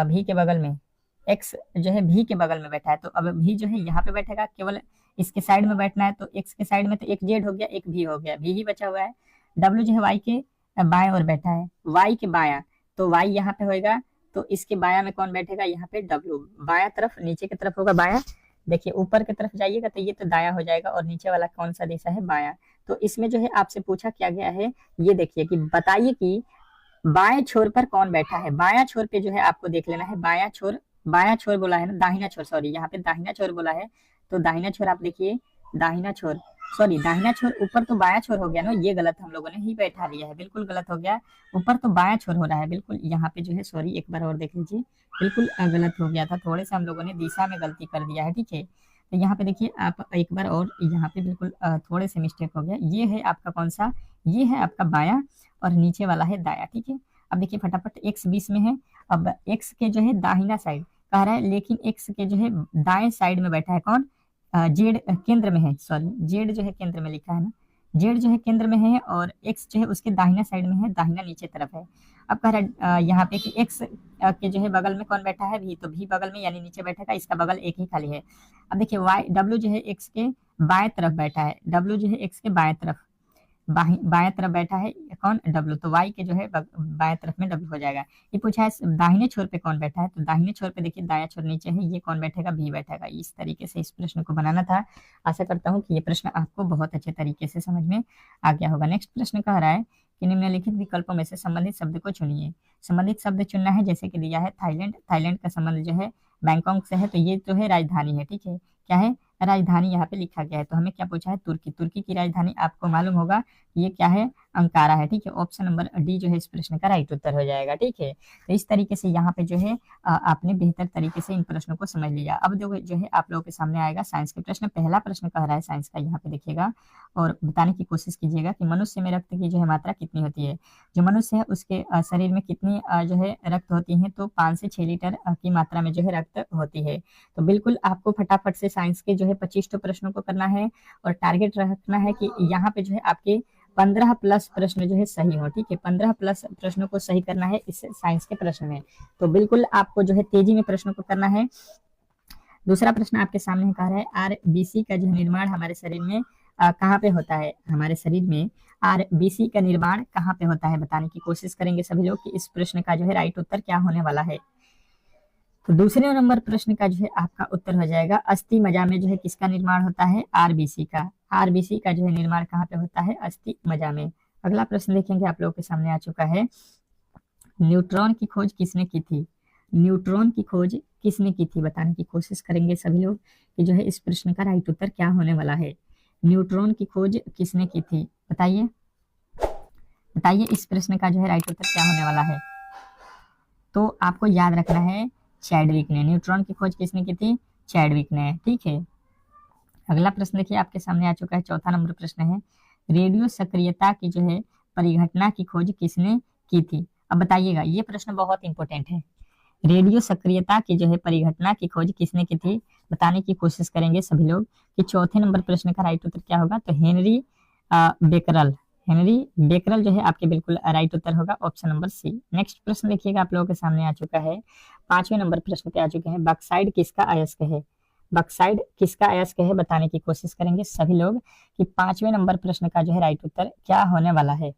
भी के बगल में, एक्स जो है भी के बगल में बैठा है। तो अब भी जो है यहाँ पे बैठेगा, केवल इसके साइड में बैठना है, तो एक्स के साइड में तो एक जेड हो गया, एक भी हो गया, भी ही बचा हुआ है। डब्ल्यू जो है वाई के बाएं ओर बैठा है, वाई के बाया, तो वाई यहाँ पे होएगा, तो इसके बाया में कौन बैठेगा, यहाँ पे डब्ल्यू, बाया तरफ नीचे की तरफ होगा बाया, देखिए ऊपर की तरफ जाइएगा तो ये तो दाया हो जाएगा, और नीचे वाला कौन सा दिशा है, बाया। तो इसमें जो है आपसे पूछा क्या गया है, ये देखिए कि बताइए कि बाएं छोर पर कौन बैठा है। बाया छोर पे जो है आपको देख लेना है, बाया छोर, बाया छोर बोला है ना, दाहिना छोर, सॉरी यहाँ पे दाहिना छोर बोला है, तो दाहिना छोर आप देखिए, दाहिना छोर, सॉरी दाहिना छोर, ऊपर तो बाया छोर हो गया ना, ये गलत हम लोगों ने ही बैठा लिया है, बिल्कुल गलत हो गया, ऊपर तो बाया छोर हो रहा है, बिल्कुल यहाँ पे जो है, सॉरी एक बार और देख लीजिए, बिल्कुल गलत हो गया था, थोड़े से हम लोगों ने दिशा में गलती कर दिया है, ठीक है। तो यहाँ पे देखिए आप एक बार और, यहाँ पे बिल्कुल थोड़े से मिस्टेक हो गया, ये है आपका कौन सा, ये है आपका बाया और नीचे वाला है दाया, ठीक है। अब देखिए फटाफट, एक्स 20 में है, अब एक्स के जो है दाहिना साइड कह रहा है, लेकिन एक्स के जो है दाएं साइड में बैठा है कौन, जेड केंद्र में है, सॉरी जेड जो है केंद्र में लिखा है ना, जेड जो है केंद्र में है और एक्स जो है उसके दाहिना साइड में है, दाहिना नीचे तरफ है। अब कह रहा है यहाँ पे कि एक्स के जो है बगल में कौन बैठा है, भी, तो भी बगल में यानी नीचे बैठेगा, इसका बगल एक ही खाली है। अब देखिए वाई, डब्ल्यू जो है एक्स के बाएं तरफ बैठा है, डब्ल्यू जो है एक्स के बाएं तरफ, बाएं तरफ बैठा है कौन, डब्ल्यू, तो वाई के जो है बाएं तरफ में डब्ल्यू हो जाएगा। ये पूछा है दाहिने छोर पे कौन बैठा है, तो दाहिने छोर पे देखिए दाया छोर नीचे है, ये कौन बैठेगा, भी बैठेगा। इस तरीके से इस प्रश्न को बनाना था। आशा करता हूँ कि ये प्रश्न आपको बहुत अच्छे तरीके से समझ में आ गया होगा। नेक्स्ट प्रश्न कह रहा है कि निम्नलिखित विकल्पों में से संबंधित शब्द को चुनिए। संबंधित शब्द चुनना है, जैसे कि दिया है थाईलैंड, थाईलैंड का संबंध जो है बैंकॉक से है, तो ये जो है राजधानी है, ठीक है, क्या है, राजधानी यहाँ पे लिखा गया है। तो हमें क्या पूछा है, तुर्की, तुर्की की राजधानी आपको मालूम होगा ये क्या है, अंकारा है, ठीक है। ऑप्शन नंबर डी जो है इस प्रश्न का राइट उत्तर हो जाएगा, ठीक है। तो इस तरीके से यहाँ पे जो है आपने बेहतर तरीके से इन प्रश्नों को समझ लिया। अब जो है आप लोगों के सामने आएगा साइंस के प्रश्न। पहला प्रश्न कह रहा है साइंस का, यहाँ पे देखिएगा और बताने की कोशिश कीजिएगा कि मनुष्य में रक्त की जो है मात्रा कितनी होती है। जो मनुष्य है उसके शरीर में कितनी जो है रक्त होती है, तो 5 से 6 लीटर की मात्रा में जो है रक्त होती है। तो बिल्कुल आपको फटाफट से साइंस के जो है 25 प्रश्नों को करना है और टारगेट रखना है कि यहाँ पे जो है आपके 15 प्लस प्रश्न जो है सही हो, ठीक है। 15 प्लस प्रश्नों को सही करना है इस साइंस के प्रश्न में। तो बिल्कुल आपको जो है तेजी में प्रश्नों को करना है। दूसरा प्रश्न आपके सामने कह रहा है आरबीसी का जो निर्माण हमारे शरीर में कहाँ पे होता है, हमारे शरीर में आरबीसी का निर्माण कहाँ पे होता है। बताने की कोशिश करेंगे सभी लोग कि इस प्रश्न का जो है राइट उत्तर क्या होने वाला है। तो दूसरे नंबर प्रश्न का जो है आपका उत्तर हो जाएगा अस्थि मज्जा में जो है किसका निर्माण होता है, आरबीसी का। आरबीसी का जो है निर्माण कहाँ पे होता है, अस्थि मज्जा में। अगला प्रश्न देखेंगे, आप लोगों के सामने आ चुका है, न्यूट्रॉन की खोज किसने की थी। न्यूट्रॉन की खोज किसने की थी, बताने की कोशिश करेंगे सभी लोग कि जो है इस प्रश्न का राइट उत्तर क्या होने वाला है। न्यूट्रॉन की खोज किसने की थी, बताइए, बताइए इस प्रश्न का जो है राइट उत्तर क्या होने वाला है। तो आपको याद रखना है चैडविक ने। न्यूट्रॉन की खोज किसने की थी, चैडविक ने, ठीक है। अगला प्रश्न देखिए आपके सामने आ चुका है, चौथा नंबर प्रश्न है रेडियो सक्रियता की जो है परिघटना की खोज किसने की थी। अब बताइएगा, ये प्रश्न बहुत इंपॉर्टेंट है। रेडियो सक्रियता की जो है परिघटना की खोज किसने की थी, बताने की कोशिश करेंगे सभी लोग कि चौथे नंबर प्रश्न का राइट उत्तर क्या होगा। तो हेनरी बेकरल, हेनरी बेकरल जो है आपके बिल्कुल राइट उत्तर होगा ऑप्शन नंबर सी। नेक्स्ट प्रश्न देखिएगा आप लोगों के सामने आ चुका है, 5वें नंबर प्रश्न पे आ चुके हैं। बॉक्साइट किसका अयस्क है? बॉक्साइट किसका अयस्क है बताने की कोशिश करेंगे सभी लोग कि 5वें नंबर प्रश्न का जो है राइट उत्तर क्या होने वाला है।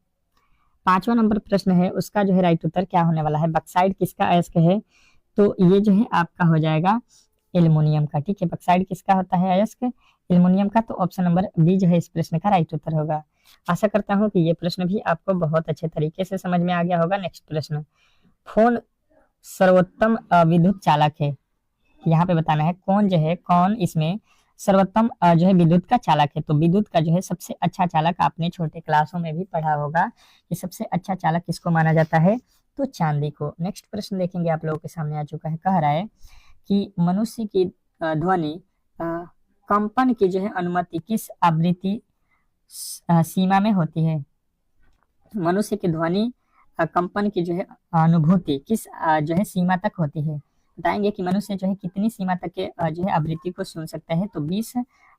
5वां नंबर प्रश्न है उसका जो है राइट उत्तर क्या होने वाला है। बॉक्साइट किसका अयस्क है? तो ये जो है आपका हो जाएगा एल्युमिनियम का। ठीक है, बॉक्साइट किसका होता है अयस्क? एल्युमिनियम का। तो ऑप्शन नंबर बी जो है इस प्रश्न का राइट उत्तर होगा। आशा करता हूँ कि ये प्रश्न भी आपको बहुत अच्छे तरीके से समझ में आ गया होगा। नेक्स्ट प्रश्न, फोन सर्वोत्तम विद्युत चालक है। यहाँ पे बताना है कौन इसमें सर्वोत्तम जो है विद्युत का चालक है। तो विद्युत का जो है सबसे अच्छा चालक आपने छोटे क्लासों में भी पढ़ा होगा कि सबसे अच्छा चालक किसको माना जाता है, तो चांदी को। नेक्स्ट प्रश्न देखेंगे आप लोगों के सामने आ चुका है, कह रहा है कि मनुष्य की ध्वनि कंपन की जो है अनुमति किस आवृत्ति सीमा में होती है। मनुष्य की ध्वनि कंपन की जो है अनुभूति किस जो है सीमा तक होती है। बताएंगे कि मनुष्य जो है कितनी सीमा तक के जो है आवृत्ति को सुन सकता है। तो 20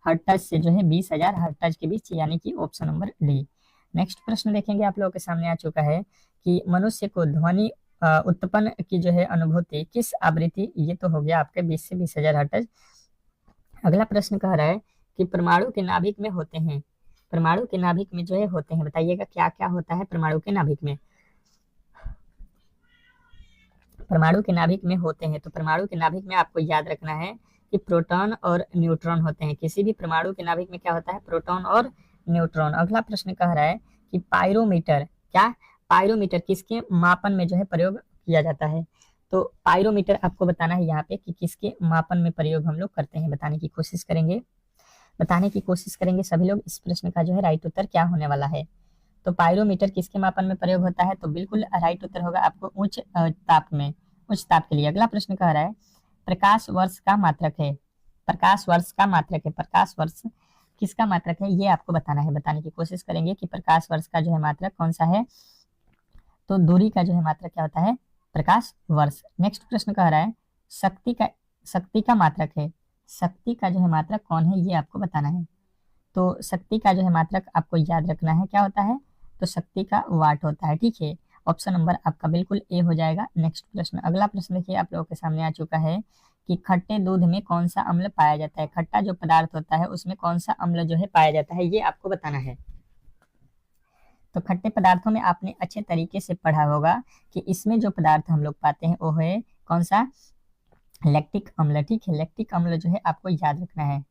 हर्ट्ज से जो है 20,000 हर्ट्ज के बीच, यानी कि ऑप्शन नंबर डी। नेक्स्ट प्रश्न देखेंगे आप लोगों के सामने आ चुका है कि मनुष्य को ध्वनि उत्पन्न की जो है अनुभूति किस आवृत्ति, ये तो हो गया आपके 20 से 20,000 हर्ट्ज। अगला प्रश्न कह रहा है कि परमाणु के नाभिक में होते हैं, परमाणु के नाभिक में जो है होते हैं, बताइएगा क्या क्या होता है परमाणु के नाभिक में। परमाणु के नाभिक में होते हैं, तो परमाणु के नाभिक में आपको याद रखना है कि प्रोटॉन और न्यूट्रॉन होते हैं। किसी भी परमाणु के नाभिक में क्या होता है, प्रोटॉन और न्यूट्रॉन। अगला प्रश्न कह रहा है कि पायरोमीटर, क्या पायरोमीटर किसके मापन में जो है प्रयोग किया जाता है। तो पायरोमीटर आपको बताना है यहाँ पे कि किसके मापन में प्रयोग हम लोग करते हैं, बताने की कोशिश करेंगे सभी लोग। इस प्रश्न का जो है राइट उत्तर क्या होने वाला है। तो पायरोमीटर किसके मापन में प्रयोग होता है, तो बिल्कुल राइट उत्तर होगा आपको उच्च ताप में, उच्च ताप के लिए। अगला प्रश्न कह रहा है प्रकाश वर्ष का मात्रक है, प्रकाश वर्ष किसका मात्रक है, ये आपको बताना है। बताने की कोशिश करेंगे कि प्रकाश वर्ष का जो है मात्रक कौन सा है। तो दूरी का जो है मात्रक क्या होता है, प्रकाश वर्ष। नेक्स्ट प्रश्न कह रहा है शक्ति का मात्रक है, शक्ति का जो है मात्रक कौन है, ये आपको बताना है। तो शक्ति का जो है मात्रक आपको याद रखना है क्या होता है, तो शक्ति का वाट होता है। ठीक है, ऑप्शन नंबर आपका बिल्कुल ए हो जाएगा। नेक्स्ट प्रश्न, अगला प्रश्न देखिए आप लोगों के सामने आ चुका है कि खट्टे दूध में कौन सा अम्ल पाया जाता है। खट्टा जो पदार्थ होता है उसमें कौन सा अम्ल जो है पाया जाता है, ये आपको बताना है। तो खट्टे पदार्थों में आपने अच्छे तरीके से पढ़ा होगा कि इसमें जो पदार्थ हम लोग पाते हैं वो है कौन सा, लैक्टिक अम्ल। ठीक है, लैक्टिक अम्ल जो है आपको याद रखना है।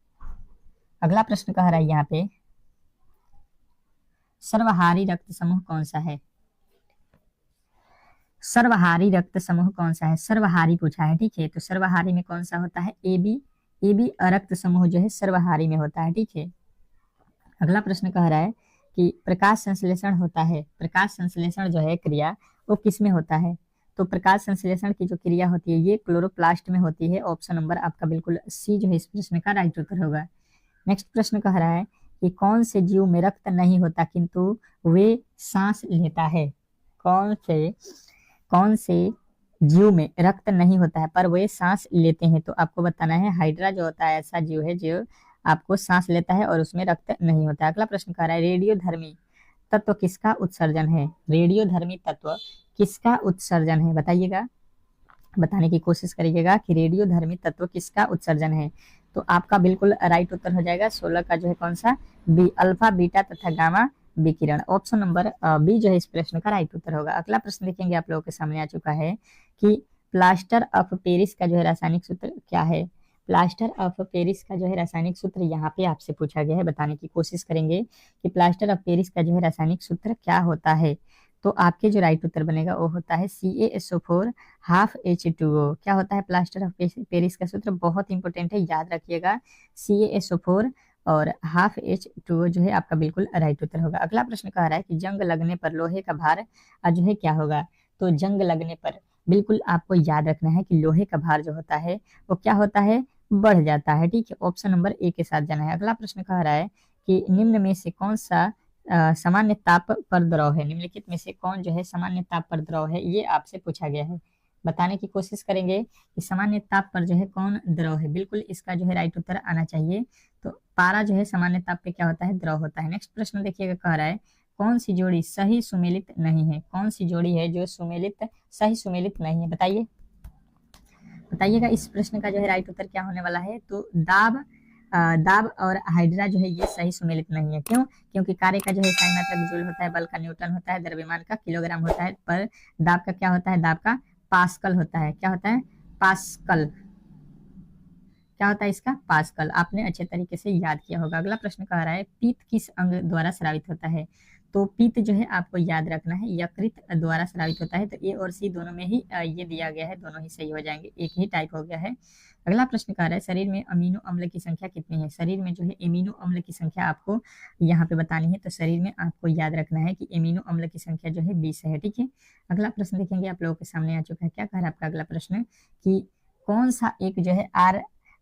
अगला प्रश्न कह रहा है यहाँ पे सर्वहारी रक्त समूह कौन सा है, सर्वहारी रक्त समूह कौन सा है, सर्वहारी पूछा है। ठीक है, तो सर्वहारी में कौन सा होता है, ए बी रक्त समूह जो है सर्वहारी में होता है। ठीक है, अगला प्रश्न कह रहा है कि प्रकाश संश्लेषण होता है, प्रकाश संश्लेषण जो है क्रिया वो किस में होता है। तो प्रकाश संश्लेषण की जो क्रिया होती है ये क्लोरोप्लास्ट में होती है। ऑप्शन नंबर आपका बिल्कुल सी जो है इस प्रश्न का राइट उत्तर होगा। नेक्स्ट प्रश्न कह रहा है कि कौन से जीव में रक्त नहीं होता किंतु वे सांस लेता है। कौन से जीव में रक्त नहीं होता है पर वे सांस लेते हैं। तो आपको बताना है हाइड्रा जो होता है ऐसा जीव है जो आपको सांस लेता है और उसमें रक्त नहीं होता है। अगला प्रश्न कह रहा है रेडियोधर्मी तत्व किसका उत्सर्जन है, रेडियोधर्मी तत्व किसका उत्सर्जन है, बताइएगा, बताने की कोशिश करिएगा कि रेडियोधर्मी तत्व किसका उत्सर्जन है। तो आपका बिल्कुल राइट उत्तर हो जाएगा 16 का जो है कौन सा, बी, अल्फा बीटा तथा गामा विकिरण। ऑप्शन नंबर बी जो है इस प्रश्न का राइट उत्तर होगा। अगला प्रश्न देखेंगे आप लोगों के सामने आ चुका है कि प्लास्टर ऑफ पेरिस का जो है रासायनिक सूत्र क्या है। प्लास्टर ऑफ पेरिस का जो है रासायनिक सूत्र यहाँ पे आपसे पूछा गया है, बताने की कोशिश करेंगे कि प्लास्टर ऑफ पेरिस का जो है रासायनिक सूत्र क्या होता है। तो आपके जो राइट उत्तर बनेगा वो होता है CaSO4 हाफ H2O। क्या होता है प्लास्टर ऑफ पेरिस का सूत्र, बहुत इंपॉर्टेंट है, याद रखिएगा, CaSO4 और हाफ H2O जो है आपका बिल्कुल राइट उत्तर होगा। अगला प्रश्न कह रहा है कि जंग लगने पर लोहे का भार जो है क्या होगा। तो जंग लगने पर बिल्कुल आपको याद रखना है कि लोहे का भार जो होता है वो क्या होता है, बढ़ जाता है। ठीक है, ऑप्शन नंबर ए के साथ जाना है। अगला प्रश्न कह रहा है कि निम्न में से कौन सा सामान्य ताप पर द्रव है, निम्नलिखित में से कौन जो है सामान्य ताप पर द्रव है, ये आपसे पूछा गया है। बताने की कोशिश करेंगे कि सामान्य ताप पर जो है कौन द्रव है। बिल्कुल इसका जो है राइट उत्तर आना चाहिए। तो पारा जो है सामान्य ताप पे क्या होता है, द्रव होता है। नेक्स्ट प्रश्न देखिएगा, कह रहा है कौन सी जोड़ी सही सुमेलित नहीं है? कौन सी जोड़ी है जो सही सुमेलित नहीं है? बताइएगा। इस प्रश्न का जो है राइट उत्तर क्या होने वाला है? तो दाब और हाइड्रा जो है ये सही सुमेलित नहीं है। क्यों? क्योंकि कार्य का जो है साइनातक जूल होता है, बल का न्यूटन होता है, द्रव्यमान का किलोग्राम होता है, पर दाब का क्या होता है? दाब का पास्कल होता है। क्या होता है? पास्कल। क्या होता है इसका? पास्कल। आपने अच्छे तरीके से याद किया होगा। अगला प्रश्न कह रहा है पीत किस अंग द्वारा स्रावित होता है? तो पीत जो है आपको याद रखना है यकृत द्वारा स्रावित होता है। तो ए और सी दोनों में ही ये दिया गया है, दोनों ही सही हो जाएंगे, एक ही टाइप हो गया है। अगला प्रश्न कह रहा है शरीर में अमीनो अम्ल की संख्या कितनी है? शरीर में जो है एमिनो अम्ल की संख्या आपको यहाँ पे बतानी है। तो शरीर में आपको याद रखना है कि एमिनो अम्ल की संख्या जो है 20 है। ठीक है। अगला प्रश्न देखेंगे, आप लोगों के सामने आ चुका है। क्या कह रहा है आपका अगला प्रश्न कि कौन सा एक जो है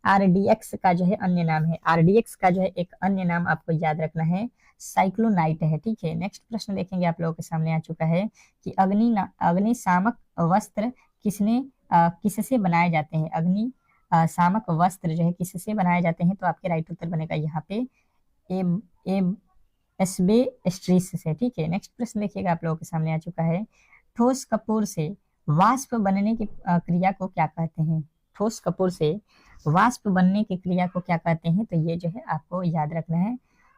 आरडीएक्स का जो है अन्य नाम है? आरडीएक्स का जो है एक अन्य नाम आपको याद रखना है साइक्लोनाइट है। ठीक है। नेक्स्ट प्रश्न देखेंगे, आप लोगों के सामने आ चुका है कि अग्निशामक वस्त्र किससे बनाए जाते हैं? अग्निशामक वस्त्र जो है किससे बनाए जाते हैं? तो आपके राइट उत्तर बनेगा यहाँ पे एस्बेस्टॉस से। ठीक है। नेक्स्ट प्रश्न देखिएगा, आप लोगों के सामने आ चुका है ठोस कपूर से वाष्प बनने की क्रिया को क्या कहते हैं? ठोस कपूर से वाष्प बनने की क्रिया को क्या कहते हैं? तो ये जो है आपको याद रखना है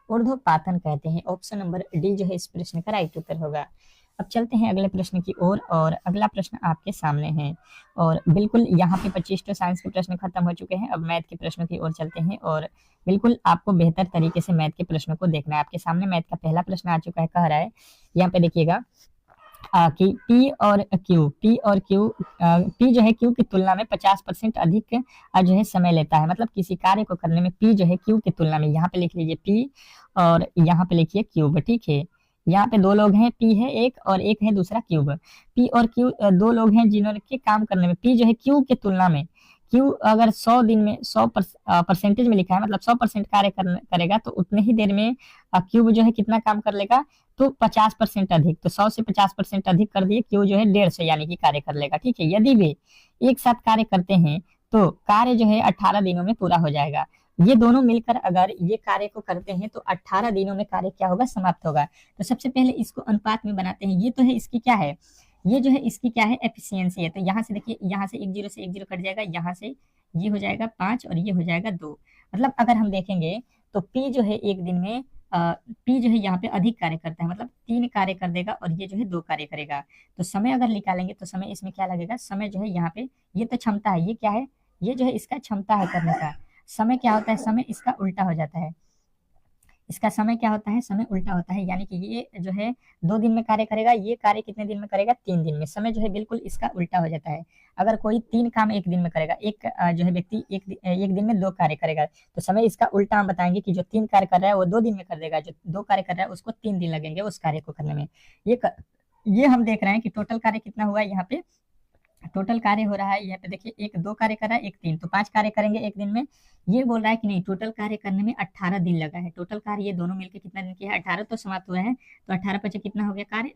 ऊर्ध्वपातन कहते हैं। ऑप्शन नंबर डी जो है इस प्रश्न का राइट उत्तर होगा। अब चलते हैं अगले प्रश्न की ओर और अगला प्रश्न आपके सामने है और बिल्कुल यहाँ पे 25 तो साइंस के प्रश्न खत्म हो चुके हैं। अब मैथ के प्रश्नों की ओर चलते हैं और बिल्कुल आपको बेहतर तरीके से मैथ के प्रश्नों को देखना है। आपके सामने मैथ का पहला प्रश्न आ चुका है। कह रहा है यहाँ पे देखिएगा कि P और Q जो है Q की तुलना में 50% अधिक जो है समय लेता है। मतलब किसी कार्य को करने में P जो है Q की तुलना में, यहाँ पे लिख लीजिए P और यहाँ पे लिखिए क्यूब। ठीक है। यहाँ पे दो लोग हैं, P है एक और एक है दूसरा क्यूब। P और Q दो लोग हैं जिन्होंने के काम करने में P जो है Q की तुलना में, Q अगर 100 दिन में 100% में लिखा है, मतलब 100% कार्य करेगा तो उतने ही देर में क्यूब जो है कितना काम कर लेगा? तो 50% अधिक। तो 100 से 50% अधिक कर दिए, क्यू जो है 150 यानी कि कार्य कर लेगा। ठीक है। यदि वे एक साथ कार्य करते हैं तो कार्य जो है 18 दिनों में पूरा हो जाएगा। ये दोनों मिलकर अगर ये कार्य को करते हैं तो 18 दिनों में कार्य क्या होगा? समाप्त होगा। तो सबसे पहले इसको अनुपात में बनाते हैं। ये तो है इसकी क्या है? ये जो है इसकी क्या है? एफिशिएंसी है। तो यहाँ से देखिए, यहाँ से 1 0 से 1 0 कट जाएगा, यहाँ से ये हो जाएगा 5 और ये हो जाएगा 2। मतलब अगर हम देखेंगे तो P जो है एक दिन में P जो है यहाँ पे अधिक कार्य करता है, मतलब 3 कार्य कर देगा और ये जो है 2 कार्य करेगा। तो समय अगर निकालेंगे तो समय इसमें क्या लगेगा? समय जो है यहाँ पे, ये तो क्षमता है, ये क्या है? ये जो है इसका क्षमता है करने का। समय क्या होता है? समय इसका उल्टा हो जाता है। इसका समय क्या होता है? समय उल्टा होता है। यानी कि ये जो है 2 दिन में कार्य करेगा, ये कार्य कितने दिन में करेगा? 3 दिन में। समय जो है बिल्कुल इसका उल्टा हो जाता है। अगर कोई 3 काम एक दिन में करेगा, एक जो है व्यक्ति एक दिन में 2 कार्य करेगा, तो समय इसका उल्टा हम बताएंगे कि जो 3 कार्य कर रहा है वो 2 दिन में कर देगा, जो 2 कार्य कर रहा है उसको 3 दिन लगेंगे उस कार्य को करने में। ये हम देख रहे हैं कि टोटल कार्य कितना हुआ है। यहाँ पे टोटल कार्य हो रहा है, यहाँ पे देखिए, एक 2 कार्य कर रहा है, एक 3, तो 5 कार्य करेंगे एक दिन में। ये बोल रहा है कि नहीं, टोटल कार्य करने में 18 दिन लगा है। टोटल कार्य ये दोनों मिलकर कितना दिन किया है? 18 तो समाप्त हुआ है, तो 18 पचे कितना हो गया कार्य?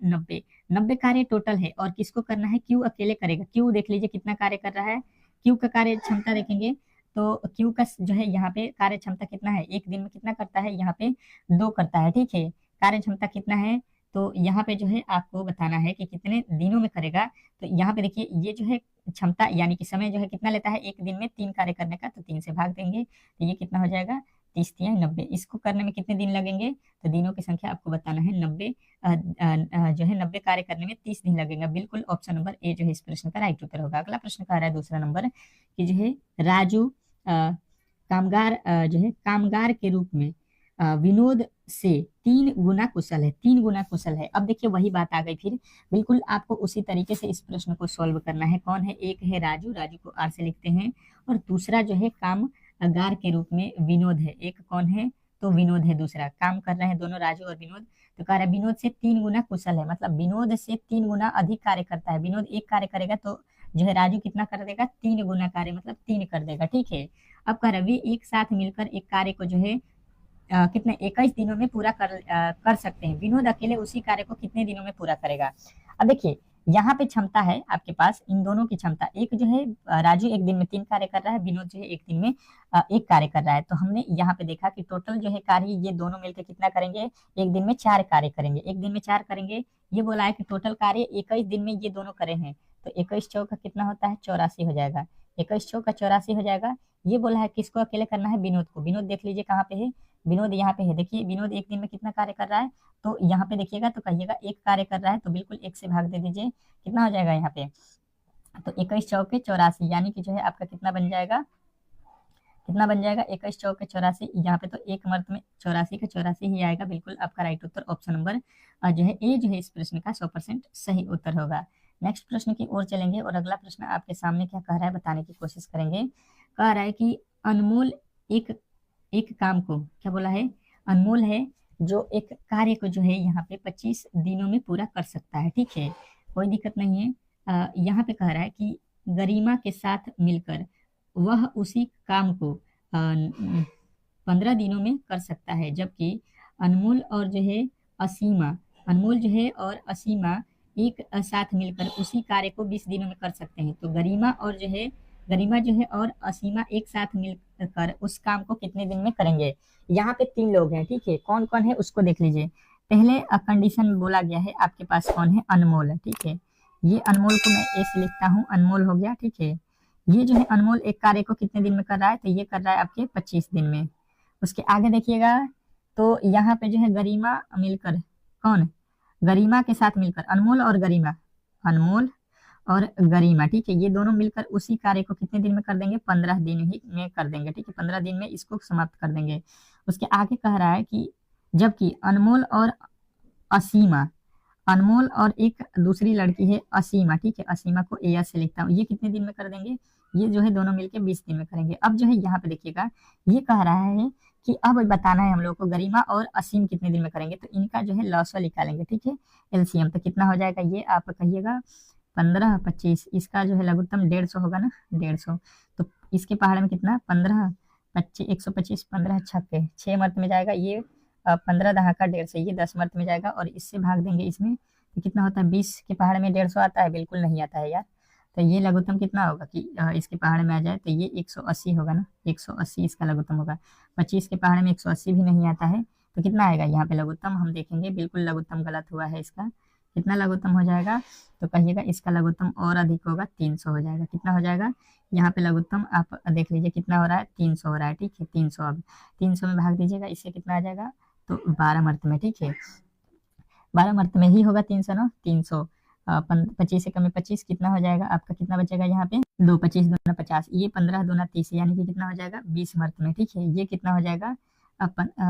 90 कार्य टोटल है। और किसको करना है? क्यू अकेले करेगा। क्यू देख लीजिए कितना कार्य कर रहा है। क्यू का कार्य क्षमता देखेंगे तो क्यू का जो है यहाँ पे कार्य क्षमता कितना है? एक दिन में कितना करता है? यहाँ पे 2 करता है। ठीक है। कार्य क्षमता कितना है? तो यहाँ पे जो है आपको बताना है कि कितने दिनों में करेगा। तो यहाँ पे देखिए, ये जो है क्षमता यानी कि समय जो है कितना लेता है एक दिन में 3 कार्य करने का, तो 3 से भाग देंगे तो ये कितना हो जाएगा? 30 तिया 90। इसको करने में कितने दिन लगेंगे? तो दिनों की संख्या आपको बताना है। 90 जो है 90 कार्य करने में 30 दिन लगेगा। बिल्कुल ऑप्शन नंबर ए जो है इस प्रश्न का राइट उत्तर होगा। अगला प्रश्न कह रहा है दूसरा नंबर कि जो है राजू जो है कामगार के रूप में विनोद से 3 गुना कुशल है। 3 गुना कुशल है। अब देखिए वही बात आ गई फिर। बिल्कुल आपको उसी तरीके से इस प्रश्न को सॉल्व करना है। कौन है? एक है राजू, राजू को आर से लिखते हैं, और दूसरा जो है कामगार के रूप में विनोद है। एक कौन है? तो विनोद है, दूसरा काम कर रहे हैं दोनों राजू और विनोद। तो कह रहा है विनोद से 3 गुना कुशल है, मतलब विनोद से 3 गुना अधिक कार्य करता है। विनोद एक कार्य करेगा तो जो है राजू कितना कर देगा? 3 गुना कार्य, मतलब 3 कर देगा। ठीक है। अब कह रहा है वे एक साथ मिलकर एक कार्य को जो है कितने 21 दिनों में पूरा कर सकते हैं। विनोद अकेले उसी कार्य को कितने दिनों में पूरा करेगा? अब देखिए, यहाँ पे क्षमता है आपके पास, इन दोनों की क्षमता, एक जो है राजू एक दिन में 3 कार्य कर रहा है, विनोद जो है एक दिन में 1 कार्य कर रहा है। तो हमने यहाँ पे देखा कि टोटल जो है कार्य ये दोनों मिलकर कितना करेंगे, एक दिन में 4 कार्य करेंगे, एक दिन में 4 करेंगे। ये बोला है कि टोटल कार्य 21 दिन में ये दोनों करे हैं, तो 21 चौका कितना होता है, 84 हो जाएगा। 21 चौका 84 हो जाएगा। ये बोला है किसको अकेले करना है, विनोद को। विनोद देख लीजिए कहाँ पे है, विनोद यहाँ पे है। देखिए विनोद एक दिन में कितना कार्य कर रहा है, तो यहाँ पे देखिएगा तो कहिएगा 1 कार्य कर रहा है, तो बिल्कुल 1 से भाग दे दीजिए, कितना हो जाएगा यहाँ पे, तो 21 चौके 84, यानी कि जो है आपका कितना बन जाएगा, कितना बन जाएगा, 21 चौके 84। यहाँ पे तो एक मर्त में 84 का 84 ही आएगा। बिल्कुल आपका राइट उत्तर ऑप्शन नंबर जो है ए जो है इस प्रश्न का 100% सही उत्तर होगा। नेक्स्ट प्रश्न की ओर चलेंगे और अगला प्रश्न आपके सामने क्या कह रहा है बताने की कोशिश करेंगे। कह रहा है कि अनमोल एक काम को, क्या बोला है, अनमोल है जो एक कार्य को जो है यहाँ पे 25 दिनों में पूरा कर सकता है। ठीक है, कोई दिक्कत नहीं है। यहाँ पे कह रहा है कि गरिमा के साथ मिलकर वह उसी काम को 15 दिनों में कर सकता है, जबकि अनमोल और जो है असीमा, अनमोल जो है और असीमा एक साथ मिलकर उसी कार्य को 20 दिनों में कर सकते हैं। तो गरिमा जो है और असीमा एक साथ मिलकर उस काम को कितने दिन में करेंगे। यहाँ पे 3 लोग हैं, ठीक है, कौन कौन है उसको देख लीजिए। पहले कंडीशन बोला गया है आपके पास कौन है, अनमोल है। ठीक है, ये अनमोल को मैं ऐसे लिखता हूँ, अनमोल हो गया। ठीक है, ये जो है अनमोल एक कार्य को कितने दिन में कर रहा है, तो ये कर रहा है आपके 25 दिन में। उसके आगे देखिएगा तो यहाँ पे जो है गरिमा मिलकर, कौन, गरिमा के साथ मिलकर, अनमोल और गरिमा, अनमोल और गरिमा, ठीक है, ये दोनों मिलकर उसी कार्य को कितने दिन में कर देंगे, 15 दिन ही में कर देंगे। ठीक है, 15 दिन में इसको समाप्त कर देंगे। उसके आगे कह रहा है कि जबकि अनमोल और असीमा, अनमोल और एक दूसरी लड़की है असीमा, ठीक है, असीमा को ए से लिखता हूँ, ये कितने दिन में कर देंगे, ये जो है दोनों मिलके 20 दिन में करेंगे। अब जो है यहाँ पे देखिएगा ये कह रहा है कि अब बताना है हम लोग को गरिमा और असीम कितने दिन में करेंगे, तो इनका जो है लॉसवा निकालेंगे। ठीक है, एलसीएम, तो कितना हो जाएगा, ये आप कहिएगा 15 25, इसका जो है लघुत्तम 150 होगा ना, 150, तो इसके पहाड़ में कितना, 15 25 125, 15 छक्के 6 मर्त में जाएगा, ये 15 दहाका 150, ये 10 मर्त में जाएगा, और इससे भाग देंगे इसमें, तो कितना होता है, 20 के पहाड़ में 150 आता है, बिल्कुल नहीं आता है यार। तो ये लघुत्तम कितना होगा कि इसके पहाड़ में आ जाए, तो ये 180 होगा ना, 180 इसका लघुत्तम होगा। 25 के पहाड़ में 180 भी नहीं आता है, तो कितना आएगा यहाँ पे लघुत्तम, हम देखेंगे, बिल्कुल लघुत्तम गलत हुआ है इसका। कितना लघुत्तम हो जाएगा, तो कहिएगा इसका लघुत्तम और अधिक होगा, 300 हो जाएगा। कितना हो जाएगा, यहाँ पे लघुत्तम आप देख लीजिए कितना हो रहा है, 300 हो रहा है। ठीक है, 300, अब 300 में भाग दीजिएगा, इससे कितना आ जाएगा, तो 12 मर्त में। ठीक है, 12 मर्त में ही होगा 300 ना, 300 25 से कम 25, कितना हो जाएगा आपका, कितना बचेगा यहाँ पे, 2 25 दूना 50, ये 15 दूना 30, यानी कि कितना हो जाएगा 20 मर्त में। ठीक है, ये कितना हो जाएगा,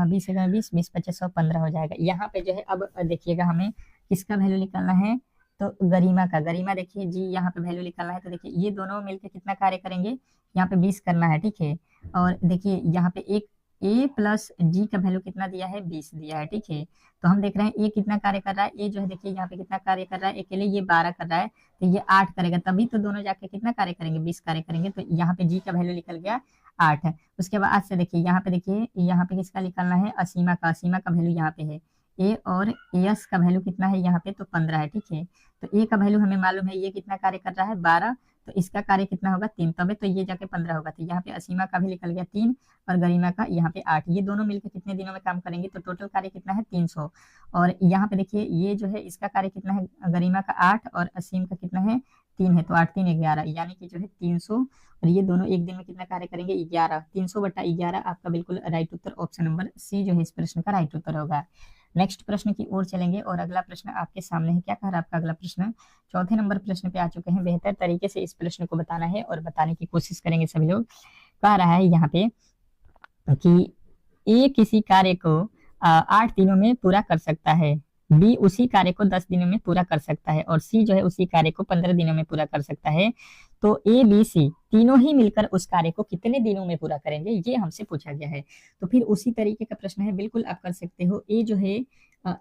20 से कम 20, 20 25 115 हो जाएगा। यहाँ पे जो है अब देखिएगा हमें किसका वैल्यू निकालना है, तो गरिमा का। गरिमा देखिए जी, यहाँ पे वैल्यू निकालना है, तो देखिए ये दोनों मिलकर कितना कार्य करेंगे, यहाँ पे 20 करना है। ठीक है, और देखिए यहाँ पे एक ए प्लस जी का वैल्यू कितना दिया है, 20 दिया है। ठीक है, तो हम देख रहे हैं ए कितना कार्य कर रहा है, ए जो है देखिए यहाँ पे कितना कार्य कर रहा है, अकेले ये 12 कर रहा है, तो ये 8 करेगा, तभी तो दोनों जाके कितना कार्य करेंगे, 20 कार्य करेंगे। तो यहाँ पे जी का वैल्यू निकल गया 8। उसके बाद से देखिए यहाँ पे, देखिए यहाँ पे किसका निकालना है, असीमा का। असीमा का वैल्यू यहाँ पे है ए, और एस का वैल्यू कितना है यहाँ पे, तो 15 है। ठीक है, तो ए का वैल्यू हमें मालूम है, ये कितना कार्य कर रहा है, 12, तो इसका कार्य कितना होगा, 3, तबे तो ये जाके 15 होगा। तो यहाँ पे असीमा का भी निकल गया 3, और गरिमा का यहाँ पे 8, ये दोनों मिलकर कितने दिनों में काम करेंगे, तो टोटल कार्य कितना है 300। और यहाँ पे देखिए ये जो है इसका कार्य कितना है, गरिमा का 8 और असीम का कितना है, 3 है, तो 8 3 11, यानी कि जो है 300, और ये दोनों एक दिन में कितना कार्य करेंगे, 11, 300/11 आपका बिल्कुल राइट उत्तर ऑप्शन नंबर सी जो है इस प्रश्न का राइट उत्तर होगा। नेक्स्ट प्रश्न की ओर चलेंगे और अगला प्रश्न आपके सामने है। क्या कह रहा है आपका अगला प्रश्न, चौथे नंबर प्रश्न पे आ चुके हैं। बेहतर तरीके से इस प्रश्न को बताना है और बताने की कोशिश करेंगे सभी लोग। कह रहा है यहाँ पे कि ए किसी कार्य को 8 दिनों में पूरा कर सकता है, बी उसी कार्य को 10 दिनों में पूरा कर सकता है, और सी जो है उसी कार्य को 15 दिनों में पूरा कर सकता है। तो ए बी सी तीनों ही मिलकर उस कार्य को कितने दिनों में पूरा करेंगे, ये हमसे पूछा गया है। तो फिर उसी तरीके का प्रश्न है, बिल्कुल आप कर सकते हो। ए जो है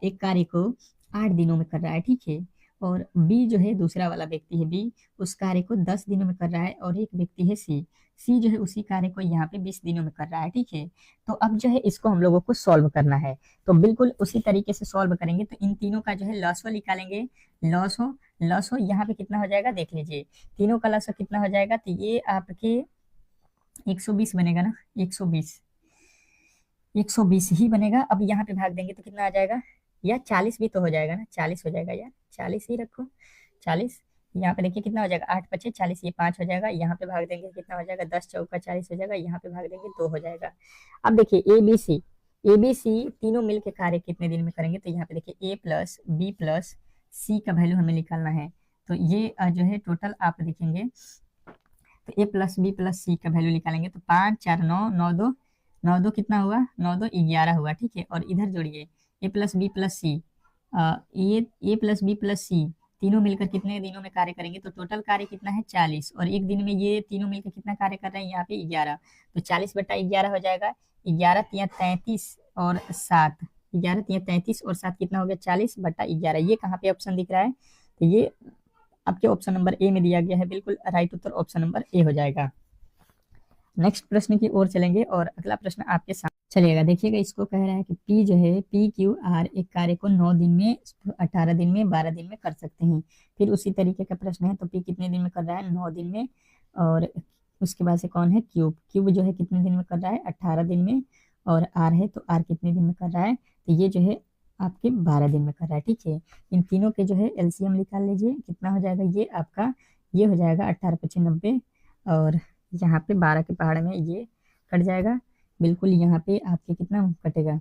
एक कार्य को 8 दिनों में कर रहा है, ठीक है, और बी जो है दूसरा वाला व्यक्ति है, बी उस कार्य को 10 दिनों में कर रहा है, और एक व्यक्ति है सी, सी जो है उसी कार्य को यहाँ पे 20 दिनों में कर रहा है, ठीक है। तो अब जो है इसको हम लोगों को सॉल्व करना है, तो बिल्कुल उसी तरीके से सॉल्व करेंगे। तो इन तीनों का जो है लॉसो निकालेंगे, लॉसो यहाँ पे कितना हो जाएगा देख लीजिए, तीनों का लॉसो कितना हो जाएगा, तो ये आपके 120 बनेगा ना, 120 120 ही बनेगा। अब यहाँ पे भाग देंगे तो कितना आ जाएगा, या 40 भी तो हो जाएगा ना, 40 हो जाएगा यार, 40 ही रखो, 40। यहाँ पे देखिए कितना हो जाएगा, 8 पचे 40, ये 5 हो जाएगा। यहाँ पे भाग देंगे कितना हो जाएगा, 10 चौका 40 हो जाएगा। यहाँ पे भाग देंगे 2 हो जाएगा। अब देखिए ए बी सी तीनों मिलकर कार्य कितने दिन में करेंगे, तो यहाँ पे देखिए ए प्लस बी प्लस सी का वैल्यू हमें निकालना है। तो ये जो है टोटल आप देखेंगे, तो ए प्लस बी प्लस सी का वैल्यू निकालेंगे, तो 5 4 9 9 2 कितना हुआ, 9 2 11 हुआ, ठीक है। और इधर जोड़िए ए प्लस बी प्लस सी, ए प्लस बी प्लस सी तीनों मिलकर कितने दिनों में कार्य करेंगे, तो टोटल कार्य कितना है 40, और एक दिन में ये तीनों मिलकर कितना कार्य कर रहे हैं यहाँ पे 11, तो 40/11 हो जाएगा। 11 तिया 33 और 7, 11 तिया 33 और 7 कितना हो गया, 40/11। ये कहाँ पे ऑप्शन दिख रहा है, तो ये आपके ऑप्शन नंबर ए में दिया गया है, बिल्कुल right Uttar option number A हो जाएगा। नेक्स्ट प्रश्न की ओर चलेंगे, और अगला प्रश्न आपके सामने चलिएगा, देखिएगा। इसको कह रहा है कि पी जो है पी क्यू आर एक कार्य को 9 दिन में, 18 दिन में, 12 दिन में कर सकते हैं। फिर उसी तरीके का प्रश्न है, तो पी कितने दिन में कर रहा है, 9 दिन में, और उसके बाद से कौन है, क्यूब जो है कितने दिन में कर रहा है, 18 दिन में, और आर है तो आर कितने दिन में कर रहा है, तो ये जो है आपके 12 दिन में कर रहा है, ठीक है। इन तीनों के जो है एलसीएम निकाल लीजिए, कितना हो जाएगा, ये आपका ये हो जाएगा 18 पचे 90, और यहाँ पे 12 के पहाड़ में ये कट जाएगा, बिल्कुल यहाँ पे आपके कितना कटेगा,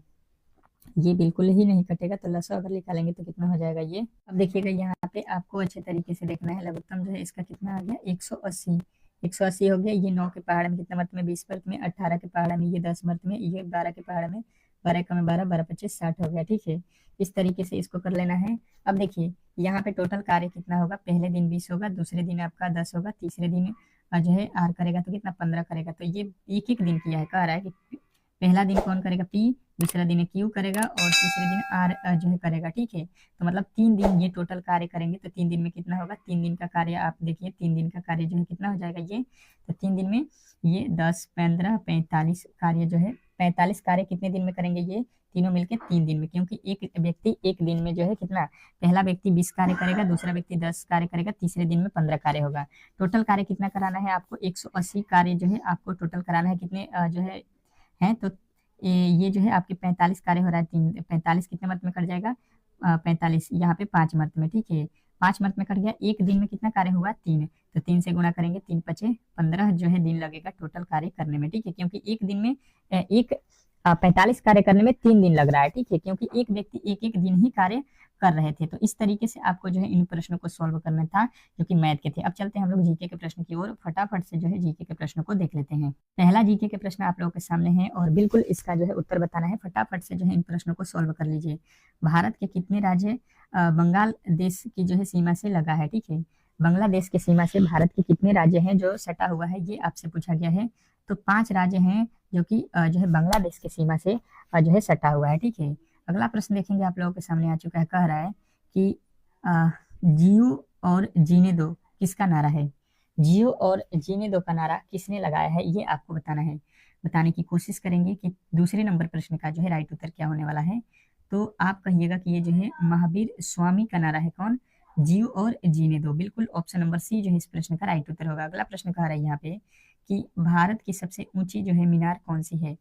ये बिल्कुल ही नहीं कटेगा, तो लसो अगर निकालेंगे तो कितना हो जाएगा ये। अब देखिएगा यहाँ पे आपको अच्छे तरीके से देखना है, लघुत्तम जो है इसका कितना आ गया, 180 180 हो गया। ये 9 के पहाड़ में कितना मर्त में, 20 मर्त में, 18 के पहाड़ में ये 10 मर्त में, ये 12 के पहाड़ में, 12 का में 12, 12 25 60 हो गया, ठीक है। इस तरीके से इसको कर लेना है। अब देखिए यहाँ पे टोटल कार्य कितना होगा, पहले दिन 20 होगा, दूसरे दिन आपका 10 होगा, तीसरे दिन जो है आर करेगा तो कितना 15 करेगा, तो ये एक एक दिन किया है, कह रहा है कि पहला दिन कौन करेगा, पी, दूसरा दिन क्यू करेगा, और तीसरे दिन आर जो है करेगा, ठीक है। तो मतलब 3 दिन ये टोटल कार्य करेंगे, तो 3 दिन में कितना होगा, 3 दिन का कार्य आप देखिए, 3 दिन का कार्य जो है कितना हो जाएगा ये, तो 3 दिन में ये 10 15 45 कार्य जो है, 45 कार्य कितने दिन में करेंगे, ये तीनों मिलकर 3 दिन में, क्योंकि एक व्यक्ति एक दिन में जो है कितना, पहला व्यक्ति 20 कार्य करेगा, दूसरा व्यक्ति 10 कार्य करेगा, तीसरे दिन में 15 कार्य होगा। टोटल कार्य कितना कराना है आपको, 180 कार्य जो है आपको टोटल कराना है, कितने जो है तो ये जो है आपके 45 कार्य हो रहा है, 45 कितने मर्त में कट जाएगा, 45 यहाँ पे 5 मर्त में, ठीक है। 5 मर्त में कट गया, एक दिन में कितना कार्य हुआ, 3, तो 3 से गुणा करेंगे, 3 पचे 15 जो है दिन लगेगा टोटल कार्य करने में, ठीक है। क्योंकि एक दिन में 45 कार्य करने में 3 दिन लग रहा है, ठीक है, क्योंकि एक व्यक्ति एक एक दिन ही कार्य कर रहे थे। तो इस तरीके से आपको जो है इन प्रश्नों को सॉल्व करना था, जो कि मैथ के थे। अब चलते हैं हम लोग जीके के प्रश्न की ओर, फटाफट से जो है जीके के प्रश्नों को देख लेते हैं। पहला जीके के प्रश्न आप लोगों के सामने है, और बिल्कुल इसका जो है उत्तर बताना है, फटाफट से जो है इन प्रश्नों को सॉल्व कर लीजिए। भारत के कितने राज्य बंगाल देश की जो है सीमा से लगा है, ठीक है। बांग्लादेश की सीमा से भारत के कितने राज्य हैं जो सटा हुआ है, ये आपसे पूछा गया है। तो 5 राज्य हैं जो कि जो है बांग्लादेश की सीमा से जो है सटा हुआ है, ठीक है। अगला प्रश्न देखेंगे, आप लोगों के सामने आ चुका है, कह रहा है कि जियो और जीने दो किसका नारा है, जियो और जीने दो का नारा किसने लगाया है, ये आपको बताना है। बताने की कोशिश करेंगे कि दूसरे नंबर प्रश्न का जो है राइट उत्तर क्या होने वाला है। तो आप कहिएगा कि ये जो है महावीर स्वामी का नारा है, कौन, जियो और जीने दो, बिल्कुल ऑप्शन नंबर सी जो है इस प्रश्न का राइट उत्तर होगा। अगला प्रश्न कह रहा है यहाँ पे कि भारत की सबसे ऊंची जो है मीनार कौन सी है,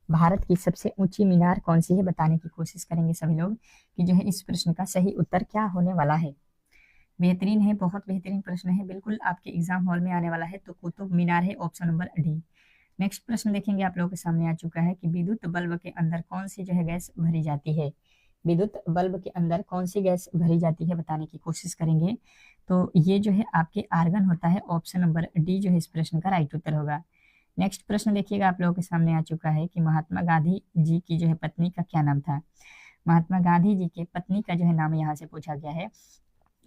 भारत की सबसे ऊंची मीनार कौन सी है, बताने की कोशिश करेंगे सभी लोग कि जो है इस प्रश्न का सही उत्तर क्या होने वाला है। बेहतरीन है, बहुत बेहतरीन प्रश्न है, बिल्कुल आपके एग्जाम हॉल में आने वाला है। तो कुतुब मीनार है ऑप्शन नंबर डी। नेक्स्ट प्रश्न देखेंगे, आप लोगों के सामने आ चुका है कि विद्युत बल्ब के अंदर कौन सी जो है गैस भरी जाती है, विद्युत बल्ब के अंदर कौन सी गैस भरी जाती है, बताने की कोशिश करेंगे। तो ये जो है आपके आर्गन होता है, ऑप्शन नंबर डी जो है इस प्रश्न का राइट उत्तर होगा। नेक्स्ट प्रश्न देखिएगा, आप लोगों के सामने आ चुका है कि महात्मा गांधी जी की जो है पत्नी का क्या नाम था, महात्मा गांधी जी के पत्नी का जो है नाम यहाँ से पूछा गया है,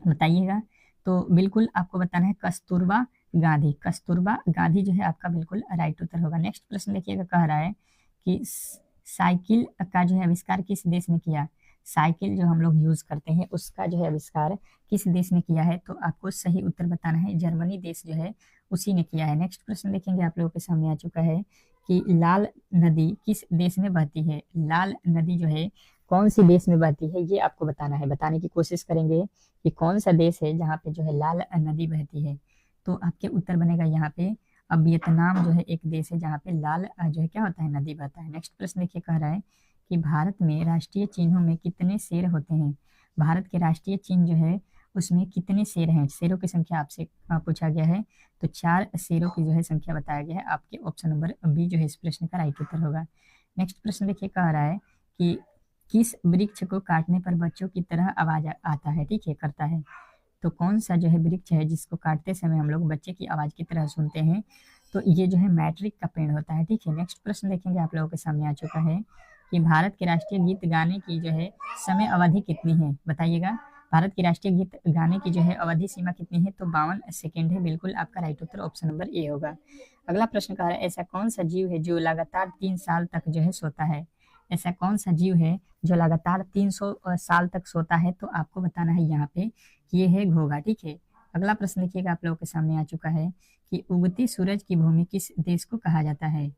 बताइएगा। तो बिल्कुल आपको बताना है कस्तूरबा गांधी, कस्तूरबा गांधी जो है आपका बिल्कुल राइट उत्तर होगा। नेक्स्ट प्रश्न देखिएगा, कह रहा है कि साइकिल का जो है आविष्कार किस देश ने किया, साइकिल जो हम लोग यूज करते हैं उसका जो है आविष्कार किस देश ने किया है? तो आपको सही उत्तर बताना है, जर्मनी देश जो है उसी ने किया है। नेक्स्ट प्रश्न देखेंगे, आप लोगों के सामने आ चुका है कि लाल नदी किस देश में बहती है? लाल नदी जो है कौन सी देश में बहती है, ये आपको बताना है। बताने की कोशिश करेंगे कि कौन सा देश है जहाँ पे जो है लाल नदी बहती है। तो आपके उत्तर बनेगा यहाँ पे अब वियतनाम जो है एक देश है जहाँ पे लाल जो है क्या होता है, नदी बहता है। नेक्स्ट प्रश्न देखिए, कह रहा है कि भारत में राष्ट्रीय चिन्हों में कितने शेर होते हैं? भारत के राष्ट्रीय चिन्ह जो है उसमें कितने शेर हैं? शेरों की संख्या आपसे पूछा गया है, तो 4 शेरों की जो है संख्या बताया गया है। आपके ऑप्शन नंबर बी जो है इस प्रश्न का राइट उत्तर होगा। नेक्स्ट प्रश्न देखिए, कह रहा है कि किस वृक्ष को काटने पर बच्चों की तरह आवाज आता है? ठीक है, करता है। तो कौन सा जो है वृक्ष है जिसको काटते समय हम लोग बच्चे की आवाज की तरह सुनते हैं? तो ये जो है मैट्रिक का पेड़ होता है। ठीक है, नेक्स्ट प्रश्न देखेंगे, आप लोगों के सामने आ चुका है कि भारत के राष्ट्रीय गीत गाने की जो है समय अवधि कितनी है? बताइएगा। भारत की राष्ट्रीय गीत गाने की जो है अवधि सीमा कितनी है? तो 52 सेकेंड है। बिल्कुल आपका right Uttar option number A होगा। अगला प्रश्न कह रहा है ऐसा कौन सा जीव है जो लगातार 3 साल तक जो है सोता है? ऐसा कौन सा जीव है जो लगातार 300 साल तक सोता है? तो आपको बताना है यहाँ पे, ये है घोंघा। ठीक है, अगला प्रश्न देखिएगा, आप लोगों के सामने आ चुका है कि उगती सूरज की भूमि किस देश को कहा जाता है?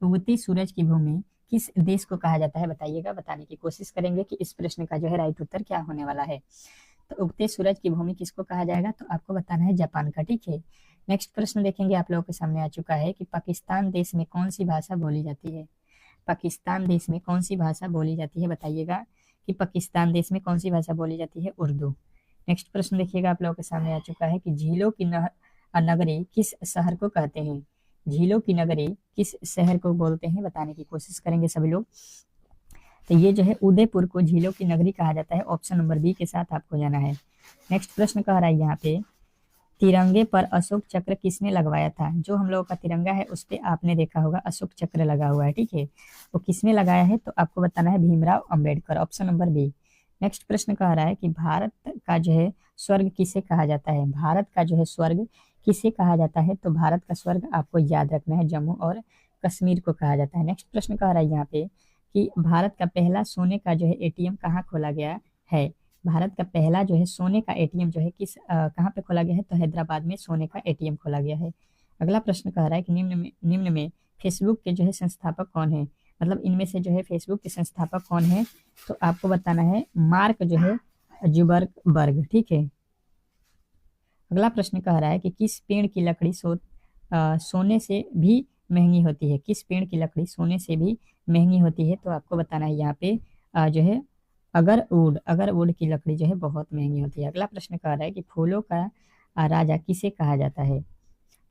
उगती सूरज की भूमि किस देश को कहा जाता है? बताइएगा। बताने की कोशिश करेंगे कि इस प्रश्न का जो है राइट उत्तर क्या होने वाला है। तो उगते सूरज की भूमि किसको कहा जाएगा? तो आपको बताना है जापान का। ठीक है, नेक्स्ट प्रश्न देखेंगे, आप लोगों के सामने आ चुका है कि पाकिस्तान देश में कौन सी भाषा बोली जाती है? पाकिस्तान देश में कौन सी भाषा बोली जाती है? बताइएगा कि पाकिस्तान देश में कौन सी भाषा बोली जाती है? उर्दू। नेक्स्ट प्रश्न देखिएगा, आप लोगों के सामने आ चुका है कि झीलों की नगरी किस शहर को कहते हैं? झीलों की नगरी किस शहर को बोलते हैं? बताने की कोशिश करेंगे सभी लोग। तो ये जो है उदयपुर को झीलों की नगरी कहा जाता है। ऑप्शन नंबर बी के साथ आपको जाना है। नेक्स्ट प्रश्न कह रहा है यहाँ पे तिरंगे पर अशोक चक्र किसने लगवाया था? जो हम लोगों का तिरंगा है उस पे आपने देखा होगा अशोक चक्र लगा हुआ है। ठीक है, वो किसने लगाया है? तो आपको बताना है Bhimrao Ambedkar. Option number B. Next प्रश्न कह रहा है कि भारत का जो है स्वर्ग किसे कहा जाता है? भारत का जो है स्वर्ग किसे कहा जाता है? तो भारत का स्वर्ग आपको याद रखना है जम्मू और कश्मीर को कहा जाता है। नेक्स्ट प्रश्न कह रहा है यहाँ पे कि भारत का पहला सोने का जो है एटीएम कहाँ खोला गया है? भारत का पहला जो है सोने का एटीएम जो है कहाँ पे खोला गया है? तो हैदराबाद में सोने का एटीएम खोला गया है। अगला प्रश्न कह रहा है कि निम्न में फेसबुक के जो है संस्थापक कौन है? मतलब इनमें से जो है फेसबुक के संस्थापक कौन है? तो आपको बताना है मार्क जो है जुबरबर्ग। ठीक है, अगला प्रश्न कह रहा है कि किस पेड़ की लकड़ी सोने से भी महंगी होती है? किस पेड़ की लकड़ी सोने से भी महंगी होती है? तो आपको बताना है यहाँ पे जो है अगरवुड की लकड़ी जो है बहुत महंगी होती है। अगला प्रश्न कह रहा है कि फूलों का राजा किसे कहा जाता है?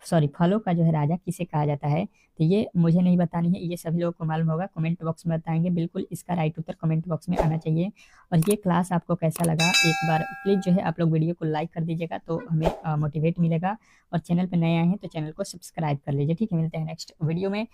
सॉरी, फलों का जो है राजा किसे कहा जाता है? तो ये मुझे नहीं बतानी है, ये सभी लोगों को मालूम होगा। कमेंट बॉक्स में बताएंगे। बिल्कुल इसका राइट उत्तर कमेंट बॉक्स में आना चाहिए। और ये क्लास आपको कैसा लगा एक बार प्लीज़ जो है आप लोग वीडियो को लाइक कर दीजिएगा, तो हमें मोटिवेट मिलेगा। और चैनल पर नए आए हैं तो चैनल को सब्सक्राइब कर लीजिए। ठीक है, मिलते हैं नेक्स्ट वीडियो में।